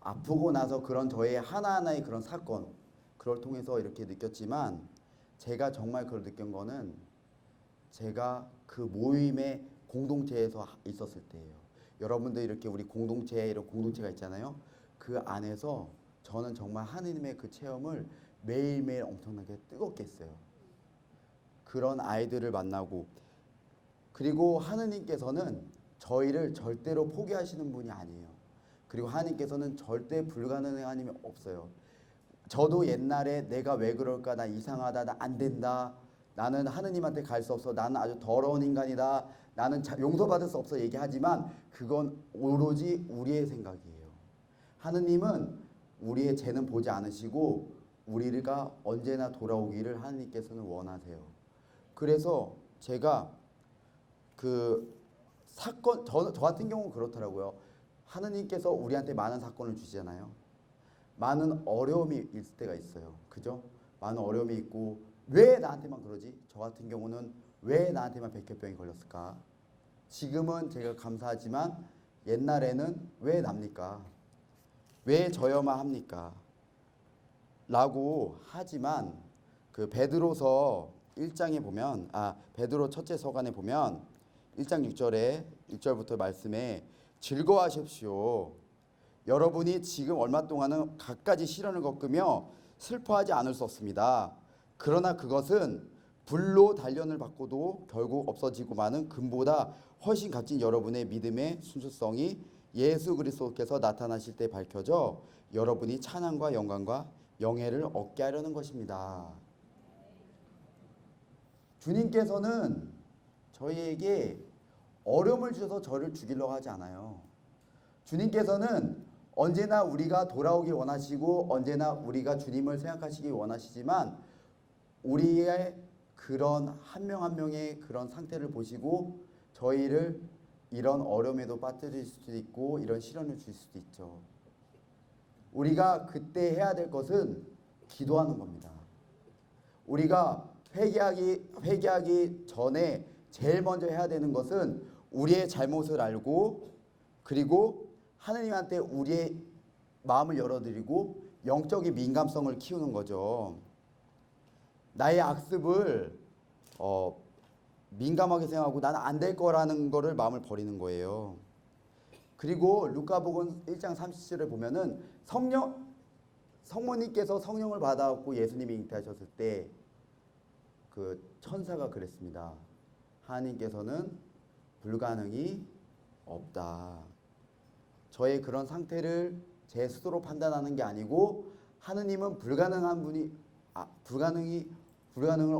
아프고 나서 그런 저의 하나하나의 그런 사건 그걸 통해서 이렇게 느꼈지만 제가 정말 그걸 느낀 거는 제가 그 모임의 공동체에서 있었을 때예요. 여러분들 이렇게 우리 공동체 이런 공동체가 있잖아요. 그 안에서 저는 정말 하느님의 그 체험을 매일매일 엄청나게 뜨겁게 했어요. 그런 아이들을 만나고 그리고 하느님께서는 저희를 절대로 포기하시는 분이 아니에요. 그리고 하느님께서는 절대 불가능한 하나님이 없어요. 저도 옛날에 내가 왜 그럴까 나 이상하다 나 안 된다 나는 하느님한테 갈 수 없어 나는 아주 더러운 인간이다 나는 용서받을 수 없어 얘기하지만 그건 오로지 우리의 생각이에요. 하느님은 우리의 죄는 보지 않으시고 우리가 언제나 돌아오기를 하느님께서는 원하세요. 그래서 제가 그 사건 저 같은 경우는 그렇더라고요. 하느님께서 우리한테 많은 사건을 주시잖아요. 많은 어려움이 있을 때가 있어요. 그죠? 많은 어려움이 있고 왜 나한테만 그러지? 저 같은 경우는 왜 나한테만 백혈병이 걸렸을까? 지금은 제가 감사하지만 옛날에는 왜 납니까? 왜 저여만 합니까? 라고 하지만 그 베드로서 1장에 보면 베드로 첫째 서간에 보면 1장 6절부터 말씀에 즐거워하십시오. 여러분이 지금 얼마 동안은 갖가지 시련을 겪으며 슬퍼하지 않을 수 없습니다. 그러나 그것은 불로 단련을 받고도 결국 없어지고 마는 금보다 훨씬 값진 여러분의 믿음의 순수성이 예수 그리스도께서 나타나실 때 밝혀져 여러분이 찬양과 영광과 영예를 얻게 하려는 것입니다. 주님께서는 저희에게 어려움을 주셔서 저를 죽이려고 하지 않아요. 주님께서는 언제나 우리가 돌아오길 원하시고 언제나 우리가 주님을 생각하시길 원하시지만 우리의 그런 한 명 한 명의 그런 상태를 보시고 저희를 이런 어려움에도 빠뜨릴 수도 있고 이런 시련을 줄 수도 있죠. 우리가 그때 해야 될 것은 기도하는 겁니다. 우리가 회개하기 전에 제일 먼저 해야 되는 것은 우리의 잘못을 알고 그리고 하느님한테 우리의 마음을 열어드리고 영적인 민감성을 키우는 거죠. 나의 악습을 민감하게 생각하고 나는 안 될 거라는 거를 마음을 버리는 거예요. 그리고 루카복음 1장 30절을 보면은 성모님께서 성령을 받아갖고 예수님이 잉태하셨을 때 그 천사가 그랬습니다. 하나님께서는 불가능이 없다. 저의 그런 상태를 제 스스로 판단하는 게 아니고 하느님은 불가능을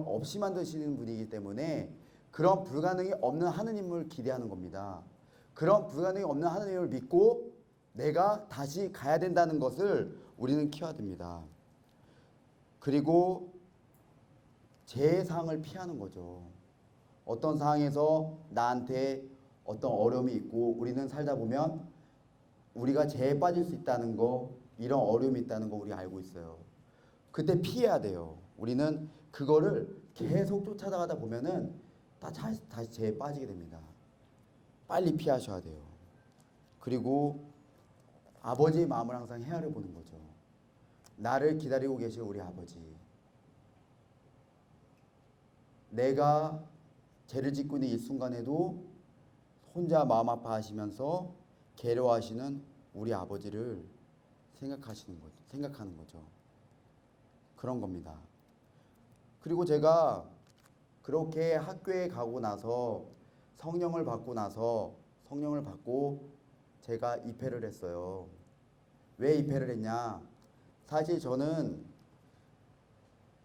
없이 만드시는 분이기 때문에 그런 불가능이 없는 하느님을 기대하는 겁니다. 그런 불가능이 없는 하느님을 믿고 내가 다시 가야 된다는 것을 우리는 키워야 됩니다. 그리고 제 상황을 피하는 거죠. 어떤 상황에서 나한테 어떤 어려움이 있고 우리는 살다 보면 우리가 죄에 빠질 수 있다는 거 이런 어려움이 있다는 거 우리 알고 있어요. 그때 피해야 돼요. 우리는 그거를 계속 쫓아가다 보면은 다시 죄에 빠지게 됩니다. 빨리 피하셔야 돼요. 그리고 아버지의 마음을 항상 헤아려 보는 거죠. 나를 기다리고 계실 우리 아버지. 내가 죄를 짓고 있는 이 순간에도 혼자 마음 아파하시면서 괴로워하시는 우리 아버지를 생각하는 거죠. 그런 겁니다. 그리고 제가 그렇게 학교에 가고 나서 성령을 받고 제가 입회를 했어요. 왜 입회를 했냐? 사실 저는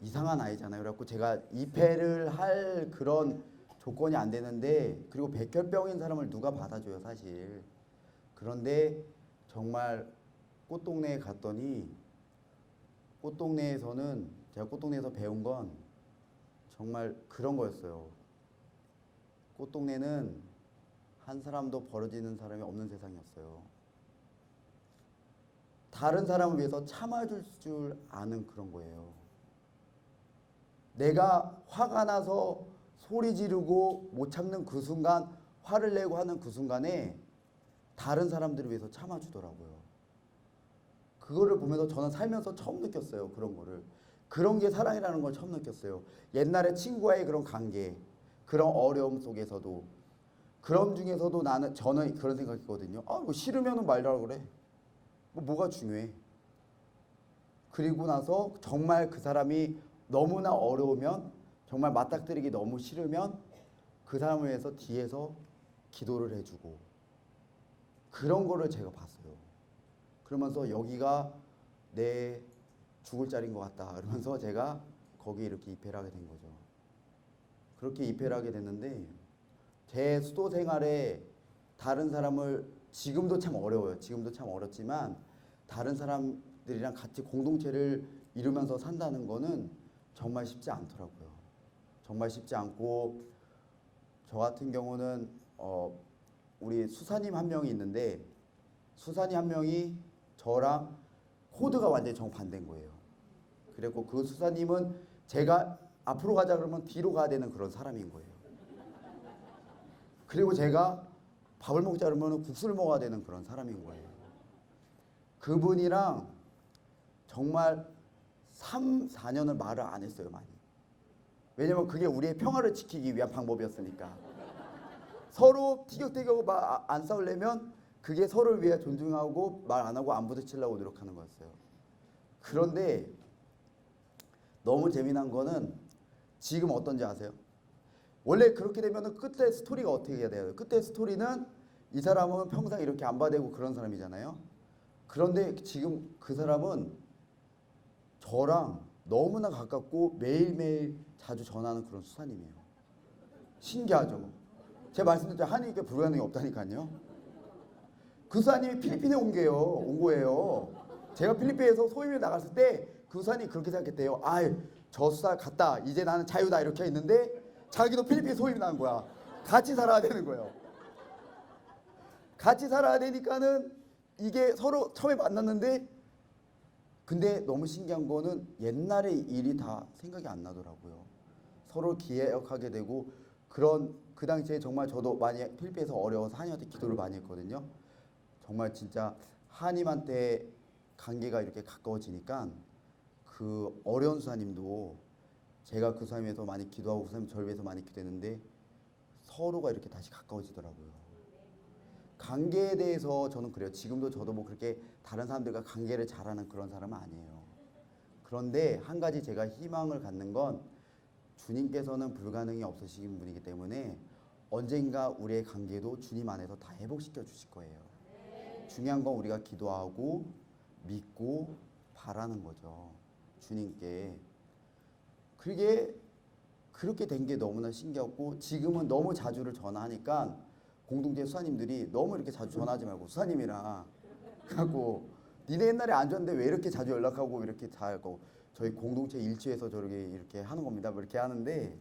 이상한 아이잖아요. 그래갖고 제가 입회를 할 그런 조건이 안 되는데, 그리고 백혈병인 사람을 누가 받아줘요, 사실. 그런데 정말 꽃동네에 갔더니 꽃동네에서는 제가 꽃동네에서 배운 건 정말 그런 거였어요. 꽃동네는 한 사람도 버려지는 사람이 없는 세상이었어요. 다른 사람을 위해서 참아줄 줄 아는 그런 거예요. 내가 화가 나서 소리 지르고 못 참는 그 순간, 화를 내고 하는 그 순간에 다른 사람들을 위해서 참아주더라고요. 그거를 보면서 저는 살면서 처음 느꼈어요. 그런 거를. 그런 게 사랑이라는 걸 처음 느꼈어요. 옛날에 친구와의 그런 관계, 그런 어려움 속에서도, 그런 중에서도 저는 그런 생각했거든요. 뭐 싫으면 말라고 그래. 뭐가 중요해. 그리고 나서 정말 그 사람이 너무나 어려우면, 정말 맞닥뜨리기 너무 싫으면 그 사람을 위해서 뒤에서 기도를 해주고, 그런 거를 제가 봤어요. 그러면서 여기가 내 죽을 자리인 것 같다. 그러면서 제가 거기 이렇게 입회를 하게 된 거죠. 그렇게 입회를 하게 됐는데, 제 수도 생활에 다른 사람을, 지금도 참 어려워요. 지금도 참 어렵지만 다른 사람들이랑 같이 공동체를 이루면서 산다는 거는 정말 쉽지 않더라고요. 정말 쉽지 않고, 저 같은 경우는 우리 수사님 한 명이 있는데, 수사님 한 명이 저랑 코드가 완전히 정반대인 거예요. 그리고 그 수사님은 제가 앞으로 가자 그러면 뒤로 가야 되는 그런 사람인 거예요. 그리고 제가 밥을 먹자 그러면 국수를 먹어야 되는 그런 사람인 거예요. 그분이랑 정말 3, 4년을 말을 안 했어요, 많이. 왜냐면 그게 우리의 평화를 지키기 위한 방법이었으니까. 서로 티격태격 안 싸우려면 그게 서로를 위해 존중하고 말 안 하고 안 부딪히려고 노력하는 거였어요. 그런데 너무 재미난 거는 지금 어떤지 아세요? 원래 그렇게 되면 끝에 스토리가 어떻게 해야 돼요? 끝에 스토리는 이 사람은 평생 이렇게 안 받아대고 그런 사람이잖아요. 그런데 지금 그 사람은 저랑 너무나 가깝고 매일매일 자주 전화하는 그런 수사님이에요. 신기하죠? 제가 말씀드렸죠. 한의가 불가능이 없다니까요. 그 수사님이 필리핀에 온 거예요. 제가 필리핀에서 소임에 나갔을 때 그 수사님이 그렇게 생각했대요. 저 수사 갔다. 이제 나는 자유다. 이렇게 했는데 자기도 필리핀 소임이 난 거야. 같이 살아야 되는 거예요. 같이 살아야 되니까는 이게 서로 처음에 만났는데, 근데 너무 신기한 거는 옛날의 일이 다 생각이 안 나더라고요. 서로 기억하게 되고, 그 당시에 정말 저도 많이 필리핀에서 어려워서 하나님한테 기도를 많이 했거든요. 정말 진짜 하나님한테 관계가 이렇게 가까워지니까 그 어려운 수사님도 제가 그 수사님에서 많이 기도하고 그 수사님 저를 위해서 많이 기도했는데 서로가 이렇게 다시 가까워지더라고요. 관계에 대해서 저는 그래요. 지금도 저도 뭐 그렇게 다른 사람들과 관계를 잘하는 그런 사람은 아니에요. 그런데 한 가지 제가 희망을 갖는 건, 주님께서는 불가능이 없으신 분이기 때문에 언젠가 우리의 관계도 주님 안에서 다 회복시켜 주실 거예요. 중요한 건 우리가 기도하고 믿고 바라는 거죠. 주님께. 그게 그렇게 된 게 너무나 신기하고, 지금은 너무 자주를 전화하니까 공동체 수사님들이 너무 이렇게 자주 전화하지 말고 수사님이랑 하고, 니네 옛날에 안 좋았는데 왜 이렇게 자주 연락하고 이렇게 잘하고, 저희 공동체 일치해서 저렇게 이렇게 하는 겁니다. 뭐 이렇게 하는데,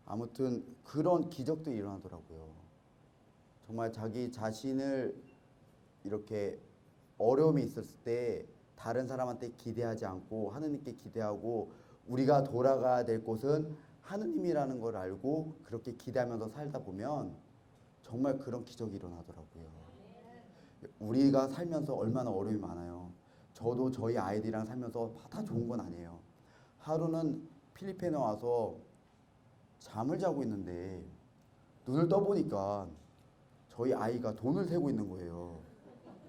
아무튼 그런 기적도 일어나더라고요. 정말 자기 자신을 이렇게 어려움이 있었을 때 다른 사람한테 기대하지 않고 하느님께 기대하고, 우리가 돌아가야 될 곳은 하느님이라는 걸 알고 그렇게 기대하면서 살다 보면 정말 그런 기적이 일어나더라고요. 우리가 살면서 얼마나 어려움이 많아요. 저도 저희 아이들이랑 살면서 다 좋은 건 아니에요. 하루는 필리핀에 와서 잠을 자고 있는데 눈을 떠보니까 저희 아이가 돈을 세고 있는 거예요.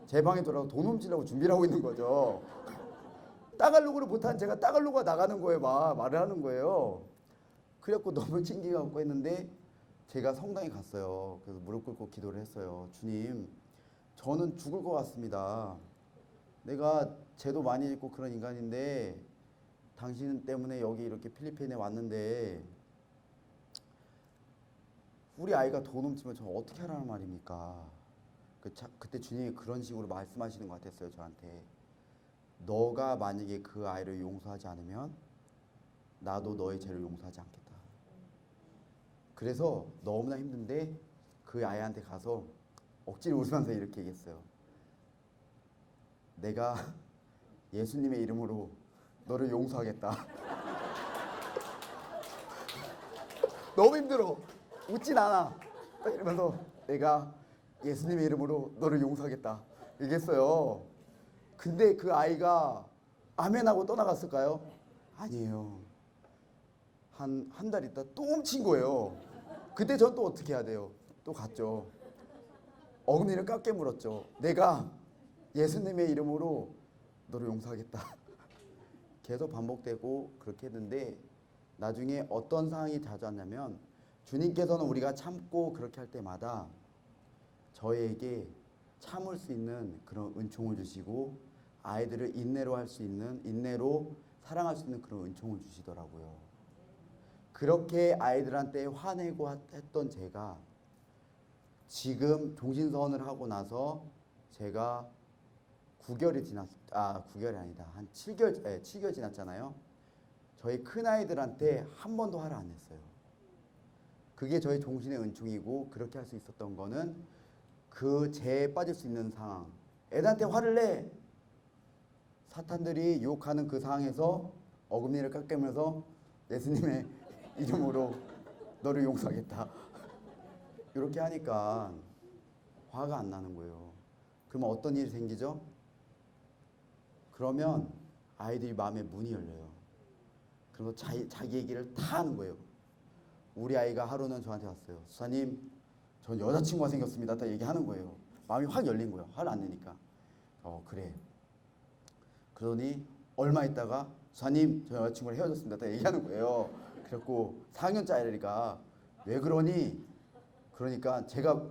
제 방에 들어가서 돈 훔치려고 준비를 하고 있는 거죠. 따갈로그를 못한 제가 따갈로그가 나가는 거예요. 막 말을 하는 거예요. 그래갖고 너무 찡기갖고 했는데 제가 성당에 갔어요. 그래서 무릎 꿇고 기도를 했어요. 주님, 저는 죽을 것 같습니다. 내가 죄도 많이 짓고 그런 인간인데 당신 때문에 여기 이렇게 필리핀에 왔는데 우리 아이가 돈 훔치면 저 어떻게 하라는 말입니까? 그때 주님이 그런 식으로 말씀하시는 것 같았어요. 저한테. 너가 만약에 그 아이를 용서하지 않으면 나도 너의 죄를 용서하지 않겠다. 그래서 너무나 힘든데 그 아이한테 가서 억지로 웃으면서 이렇게 얘기했어요. 내가 예수님의 이름으로 너를 용서하겠다. 너무 힘들어. 웃진 않아. 딱 이러면서 내가 예수님의 이름으로 너를 용서하겠다. 얘기했어요. 근데 그 아이가 아멘하고 떠나갔을까요? 아니에요. 한 달 있다 또 훔친 거예요. 그때 전 또 어떻게 해야 돼요? 또 갔죠. 어금니를 깎게 물었죠. 내가 예수님의 이름으로 너를 용서하겠다. 계속 반복되고 그렇게 했는데 나중에 어떤 상황이 자주 왔냐면 주님께서는 우리가 참고 그렇게 할 때마다 저희에게 참을 수 있는 그런 은총을 주시고 아이들을 인내로 할 수 있는, 인내로 사랑할 수 있는 그런 은총을 주시더라고요. 그렇게 아이들한테 화내고 했던 제가 지금 종신선언을 하고 나서 제가 9개월이 아니다. 한 7개월 지났잖아요. 저희 큰아이들한테 한 번도 화를 안 냈어요. 그게 저희 종신의 은총이고 그렇게 할 수 있었던 거는 그 죄에 빠질 수 있는 상황. 애들한테 화를 내. 사탄들이 유혹하는 그 상황에서 어금니를 깎으면서 예수님의 이름으로 너를 용서하겠다. 이렇게 하니까 화가 안 나는 거예요. 그러면 어떤 일이 생기죠? 그러면 아이들이 마음의 문이 열려요. 그래서 자기 얘기를 다 하는 거예요. 우리 아이가 하루는 저한테 왔어요. 수사님, 전 여자친구가 생겼습니다. 딱 얘기하는 거예요. 마음이 확 열린 거예요. 화를 안 내니까. 그래. 그러더니 얼마 있다가 수사님, 저 여자친구랑 헤어졌습니다. 딱 얘기하는 거예요. 그래갖고 4학년짜리가 왜 그러니? 그러니까 제가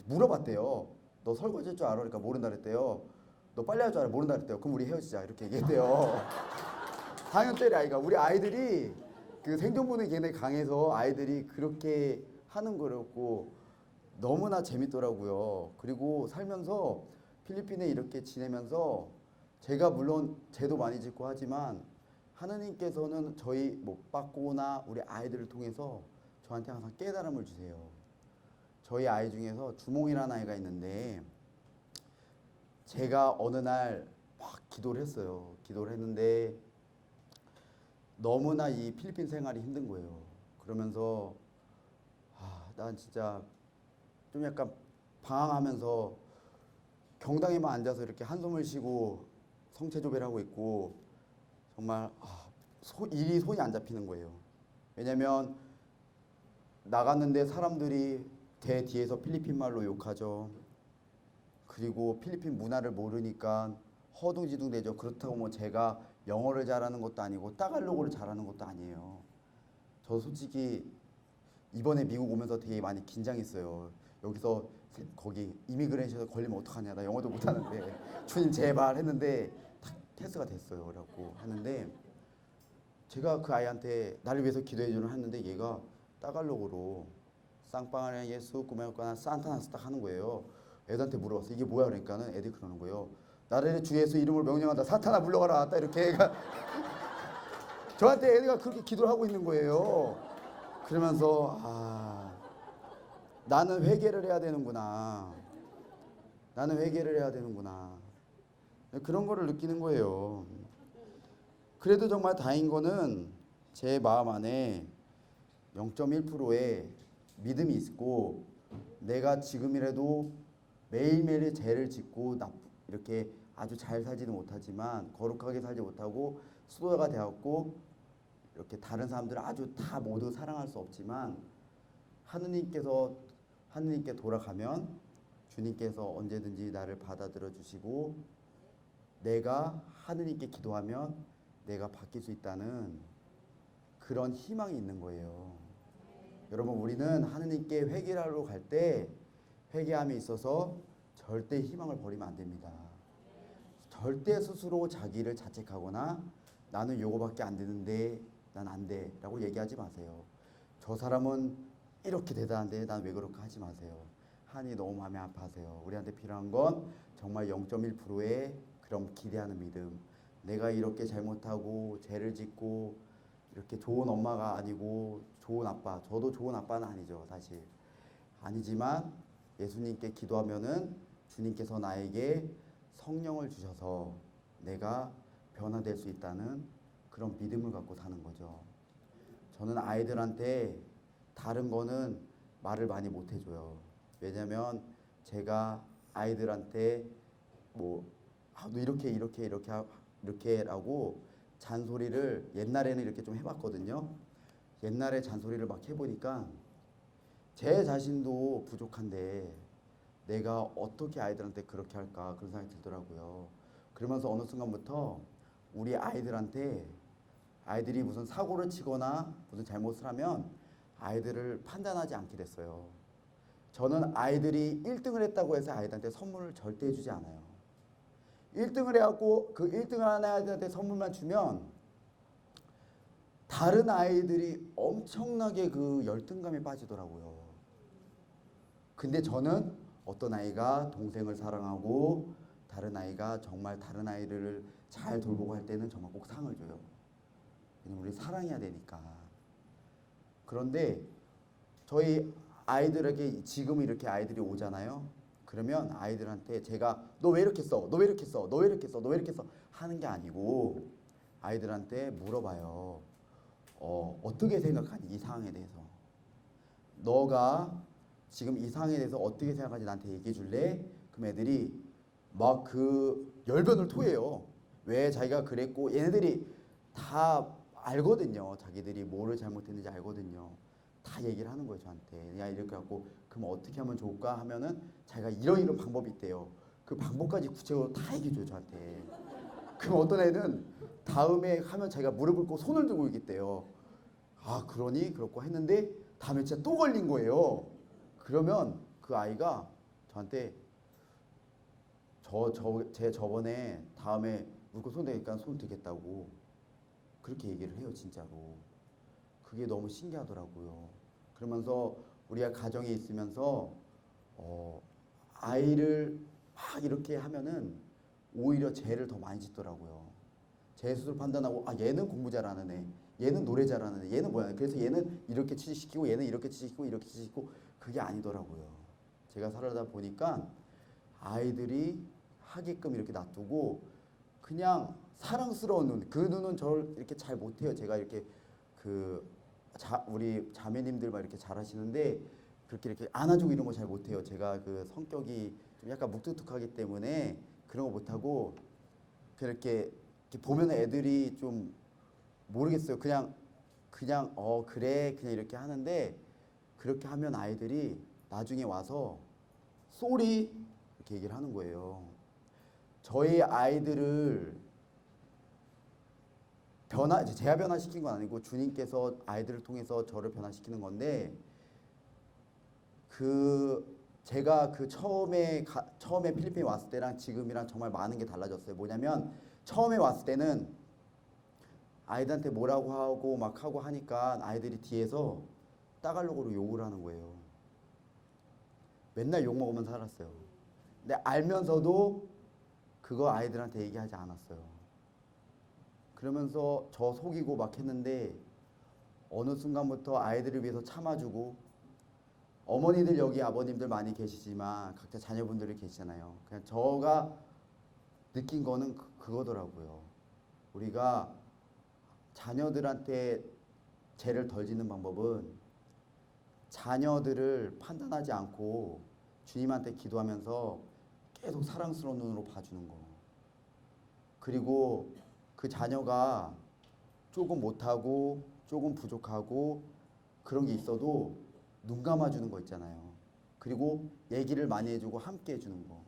물어봤대요. 너 설거지 할 줄 알아? 그러니까 모른다 그랬대요. 너 빨래 할 줄 알아? 모른다 그랬대요. 그럼 우리 헤어지자. 이렇게 얘기했대요. 4학년짜리 아이가. 우리 아이들이 그 생존 본능이 강해서 아이들이 그렇게 하는 거였고 너무나 재밌더라고요. 그리고 살면서 필리핀에 이렇게 지내면서 제가 물론 죄도 많이 짓고 하지만 하느님께서는 저희 못 받거나 우리 아이들을 통해서 저한테 항상 깨달음을 주세요. 저희 아이 중에서 주몽이라는 아이가 있는데 제가 어느 날 막 기도를 했어요. 기도를 했는데 너무나 이 필리핀 생활이 힘든 거예요. 그러면서 난 진짜 좀 약간 방황하면서 경당에만 앉아서 이렇게 한숨을 쉬고 성체조배를 하고 있고 정말 손이 안 잡히는 거예요. 왜냐면 나갔는데 사람들이 대 뒤에서 필리핀 말로 욕하죠. 그리고 필리핀 문화를 모르니까 허둥지둥대죠. 그렇다고 뭐 제가 영어를 잘하는 것도 아니고 따갈로그를 잘하는 것도 아니에요. 저 솔직히 이번에 미국 오면서 되게 많이 긴장했어요. 여기서 거기 이미그레이션에서 걸리면 어떡하냐. 나 영어도 못하는데 주님 제발 했는데 딱 패스가 됐어요. 그래갖고 하는데 제가 그 아이한테 나를 위해서 기도해 주는 했는데 얘가 따갈로그로 쌍방아리아 예수 꾸메거나 산타나스 딱 하는 거예요. 애들한테 물어봤어. 이게 뭐야? 그러니까는 애들이 그러는 거예요. 나를 주 예수 이름으로 명령한다. 사탄아 물러가라. 딱 이렇게 애가 저한테 애가 그렇게 기도를 하고 있는 거예요. 그러면서 나는 회개를 해야 되는구나. 나는 회개를 해야 되는구나. 그런 거를 느끼는 거예요. 그래도 정말 다행인 거는 제 마음 안에 0.1%의 믿음이 있고 내가 지금이라도 매일매일 죄를 짓고 이렇게 아주 잘 살지는 못하지만 거룩하게 살지 못하고 수도자가 되었고 이렇게 다른 사람들을 아주 다 모두 사랑할 수 없지만 하느님께 돌아가면 주님께서 언제든지 나를 받아들여 주시고 내가 하느님께 기도하면 내가 바뀔 수 있다는 그런 희망이 있는 거예요. 여러분, 우리는 하느님께 회개하러 갈 때 회개함에 있어서 절대 희망을 버리면 안 됩니다. 절대 스스로 자기를 자책하거나 나는 요거밖에 안 되는데 난 안 돼 라고 얘기하지 마세요. 저 사람은 이렇게 대단한데 난 왜 그렇게 하지 마세요. 하나님 너무 마음이 아파하세요. 우리한테 필요한 건 정말 0.1%의 그런 기대하는 믿음. 내가 이렇게 잘못하고 죄를 짓고 이렇게 좋은 엄마가 아니고 좋은 아빠, 저도 좋은 아빠는 아니죠, 사실. 아니지만 예수님께 기도하면은 주님께서 나에게 성령을 주셔서 내가 변화될 수 있다는 그런 믿음을 갖고 사는 거죠. 저는 아이들한테 다른 거는 말을 많이 못 해줘요. 왜냐면 제가 아이들한테 뭐 너 이렇게라고 잔소리를 옛날에는 이렇게 좀 해봤거든요. 옛날에 잔소리를 막 해보니까 제 자신도 부족한데 내가 어떻게 아이들한테 그렇게 할까 그런 생각이 들더라고요. 그러면서 어느 순간부터 우리 아이들한테 아이들이 무슨 사고를 치거나 무슨 잘못을 하면 아이들을 판단하지 않게 됐어요. 저는 아이들이 1등을 했다고 해서 아이들한테 선물을 절대 해주지 않아요. 1등을 해갖고 그 1등을 하는 아이들한테 선물만 주면 다른 아이들이 엄청나게 그 열등감에 빠지더라고요. 근데 저는 어떤 아이가 동생을 사랑하고 다른 아이가 정말 다른 아이를 잘 돌보고 할 때는 정말 꼭 상을 줘요. 왜냐면 우리 사랑해야 되니까. 그런데 저희 아이들에게 지금 이렇게 아이들이 오잖아요. 그러면 아이들한테 제가 너 왜 이렇게 써? 너 왜 이렇게 써? 너 왜 이렇게 써? 너 왜 이렇게 써? 하는 게 아니고 아이들한테 물어봐요. 어떻게 생각하니? 이 상황에 대해서. 너가 지금 이 상황에 대해서 어떻게 생각하는지 나한테 얘기해 줄래? 그럼 애들이 막 그 열변을 토해요. 왜 자기가 그랬고 얘네들이 다 알거든요. 자기들이 뭐를 잘못했는지 알거든요. 다 얘기를 하는 거예요, 저한테. 야, 이렇게 갖고 그럼 어떻게 하면 좋을까 하면은 자기가 이런 방법이 있대요. 그 방법까지 구체적으로 다 얘기해 줘요, 저한테. 그럼 어떤 애는 다음에 하면 자기가 무릎을 꿇고 손을 들고 있겠대요. 아, 그러니 그렇고 했는데 다음에 진짜 또 걸린 거예요. 그러면 그 아이가 저한테 제 저번에 다음에 물고 손 대니까 손 들겠다고 그렇게 얘기를 해요, 진짜로. 그게 너무 신기하더라고요. 그러면서 우리가 가정에 있으면서 아이를 막 이렇게 하면은 오히려 죄를 더 많이 짓더라고요. 제 스스로 판단하고 얘는 공부 잘하는 애, 얘는 노래 잘하는 애, 얘는 뭐야. 그래서 얘는 이렇게 취직시키고 얘는 이렇게 취직시키고 이렇게 취직시키고 그게 아니더라고요. 제가 살아다 보니까 아이들이 하게끔 이렇게 놔두고 그냥 사랑스러운 눈, 그 눈은 저를 이렇게 잘 못해요. 제가 이렇게 우리 자매님들 막 이렇게 잘하시는데 그렇게 이렇게 안아주고 이런 거 잘 못해요. 제가 그 성격이 좀 약간 묵뚝뚝하기 때문에 그런 거 못하고 그렇게 보면 애들이 좀 모르겠어요. 그냥 그래 그냥 이렇게 하는데 그렇게 하면 아이들이 나중에 와서 쏘리 이렇게 얘기를 하는 거예요. 저희 아이들을 제가 변화시킨 건 아니고 주님께서 아이들을 통해서 저를 변화시키는 건데 제가 처음에 필리핀에 왔을 때랑 지금이랑 정말 많은 게 달라졌어요. 뭐냐면 처음에 왔을 때는 아이들한테 뭐라고 하고 막 하고 하니까 아이들이 뒤에서 따갈로그로 욕을 하는 거예요. 맨날 욕 먹으면서 살았어요. 근데 알면서도 그거 아이들한테 얘기하지 않았어요. 그러면서 저 속이고 막 했는데 어느 순간부터 아이들을 위해서 참아주고 어머니들 여기 아버님들 많이 계시지만 각자 자녀분들이 계시잖아요. 그냥 저가 느낀 거는 그거더라고요. 우리가 자녀들한테 죄를 덜 짓는 방법은 자녀들을 판단하지 않고 주님한테 기도하면서 계속 사랑스러운 눈으로 봐주는 거. 그리고 그 자녀가 조금 못하고 조금 부족하고 그런 게 있어도 눈 감아주는 거 있잖아요. 그리고 얘기를 많이 해주고 함께 해주는 거.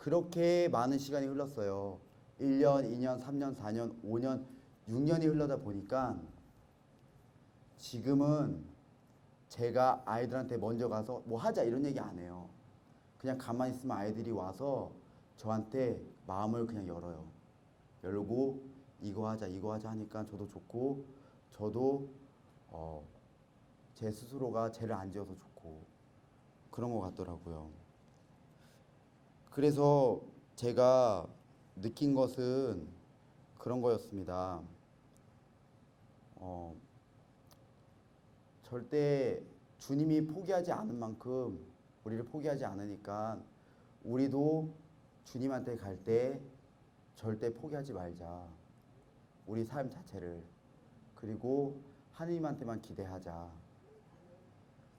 그렇게 많은 시간이 흘렀어요. 1년, 2년, 3년, 4년, 5년, 6년이 흘러다 보니까 지금은 제가 아이들한테 먼저 가서 뭐 하자 이런 얘기 안 해요. 그냥 가만히 있으면 아이들이 와서 저한테 마음을 그냥 열어요. 열고 이거 하자 하니까 저도 좋고, 저도 제 스스로가 죄를 안 지어서 좋고 그런 것 같더라고요. 그래서 제가 느낀 것은 그런 거였습니다. 절대 주님이 포기하지 않은 만큼 우리를 포기하지 않으니까 우리도 주님한테 갈 때 절대 포기하지 말자. 우리 삶 자체를. 그리고 하느님한테만 기대하자.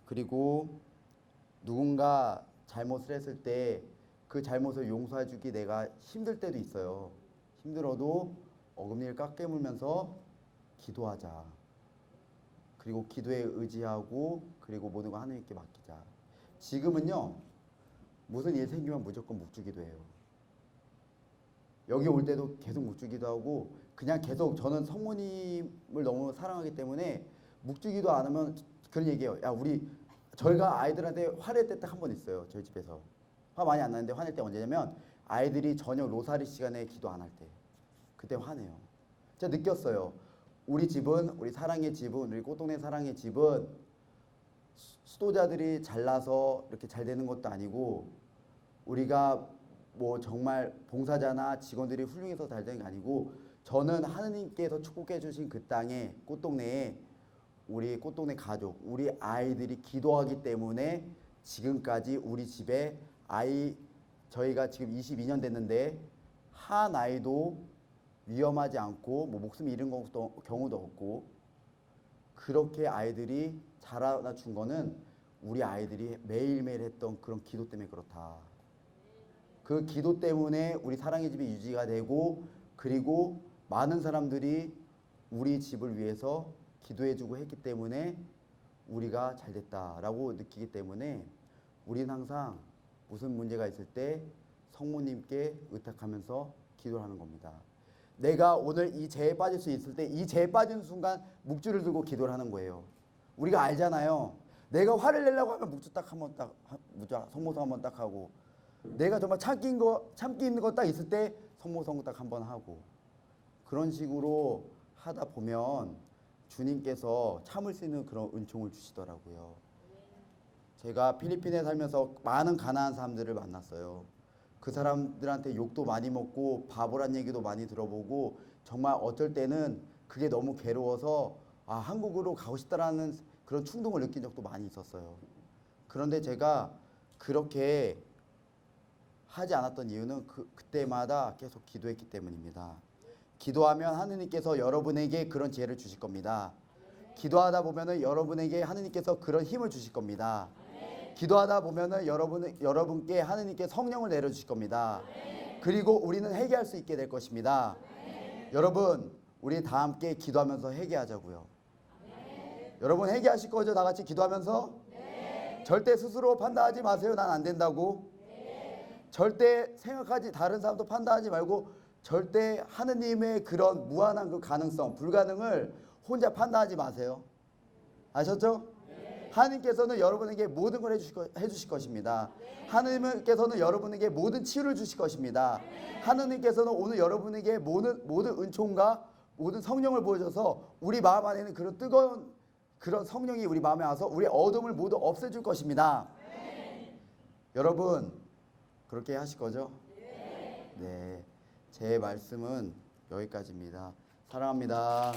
그리고 누군가 잘못을 했을 때 그 잘못을 용서해 주기 내가 힘들 때도 있어요. 힘들어도 어금니를 꽉 깨물면서 기도하자. 그리고 기도에 의지하고 그리고 모든 거 하느님께 맡기자. 지금은요, 무슨 일 생기면 무조건 묵주기도해요. 여기 올 때도 계속 묵주기도 하고 그냥 계속 저는 성모님을 너무 사랑하기 때문에 묵주기도 안 하면 그런 얘기해요. 야, 저희가 아이들한테 화낼 때 딱 한 번 있어요. 저희 집에서 화 많이 안 나는데 화낼 때 언제냐면 아이들이 저녁 로사리 시간에 기도 안 할 때, 그때 화내요. 제가 느꼈어요. 우리 집은, 우리 사랑의 집은, 우리 꽃동네 사랑의 집은 수도자들이 잘나서 이렇게 잘 되는 것도 아니고 우리가 뭐 정말 봉사자나 직원들이 훌륭해서 잘 되는 게 아니고 저는 하느님께서 축복해 주신 그 땅에 꽃동네에 우리 꽃동네 가족, 우리 아이들이 기도하기 때문에 지금까지 우리 집에 저희가 지금 22년 됐는데 한 아이도 위험하지 않고 뭐 목숨 잃은 경우도 없고 그렇게 아이들이 자라나 준 거는 우리 아이들이 매일매일 했던 그런 기도 때문에 그렇다. 그 기도 때문에 우리 사랑의 집이 유지가 되고 그리고 많은 사람들이 우리 집을 위해서 기도해주고 했기 때문에 우리가 잘 됐다라고 느끼기 때문에 우리는 항상 무슨 문제가 있을 때 성모님께 의탁하면서 기도를 하는 겁니다. 내가 오늘 이 죄에 빠질 수 있을 때 이 죄에 빠진 순간 묵주를 들고 기도를 하는 거예요. 우리가 알잖아요. 내가 화를 내려고 하면 묵주 딱 한번 딱 성모성 한번 딱 하고 내가 정말 참기 있는 거 딱 있을 때 성모성 딱 한번 하고 그런 식으로 하다 보면 주님께서 참을 수 있는 그런 은총을 주시더라고요. 제가 필리핀에 살면서 많은 가난한 사람들을 만났어요. 그 사람들한테 욕도 많이 먹고 바보란 얘기도 많이 들어보고 정말 어쩔 때는 그게 너무 괴로워서 한국으로 가고 싶다라는 그런 충동을 느낀 적도 많이 있었어요. 그런데 제가 그렇게 하지 않았던 이유는 그때마다 계속 기도했기 때문입니다. 기도하면 하느님께서 여러분에게 그런 지혜를 주실 겁니다. 기도하다 보면은 여러분에게 하느님께서 그런 힘을 주실 겁니다. 기도하다 보면은 여러분께 하느님께 성령을 내려주실 겁니다. 그리고 우리는 회개할 수 있게 될 것입니다. 여러분, 우리 다 함께 기도하면서 회개하자고요. 여러분 회개하실 거죠? 다 같이 기도하면서? 절대 스스로 판단하지 마세요. 난 안 된다고. 절대 다른 사람도 판단하지 말고 절대 하느님의 그런 무한한 그 가능성, 불가능을 혼자 판단하지 마세요. 아셨죠? 하느님께서는 여러분에게 모든 걸 해주실 것입니다. 하느님께서는 여러분에게 모든 치유를 주실 것입니다. 하느님께서는 오늘 여러분에게 모든 은총과 모든 성령을 보여줘서 우리 마음 안에는 그런 뜨거운 그런 성령이 우리 마음에 와서 우리의 어둠을 모두 없애줄 것입니다. 여러분 그렇게 하실 거죠? 네. 제 말씀은 여기까지입니다. 사랑합니다.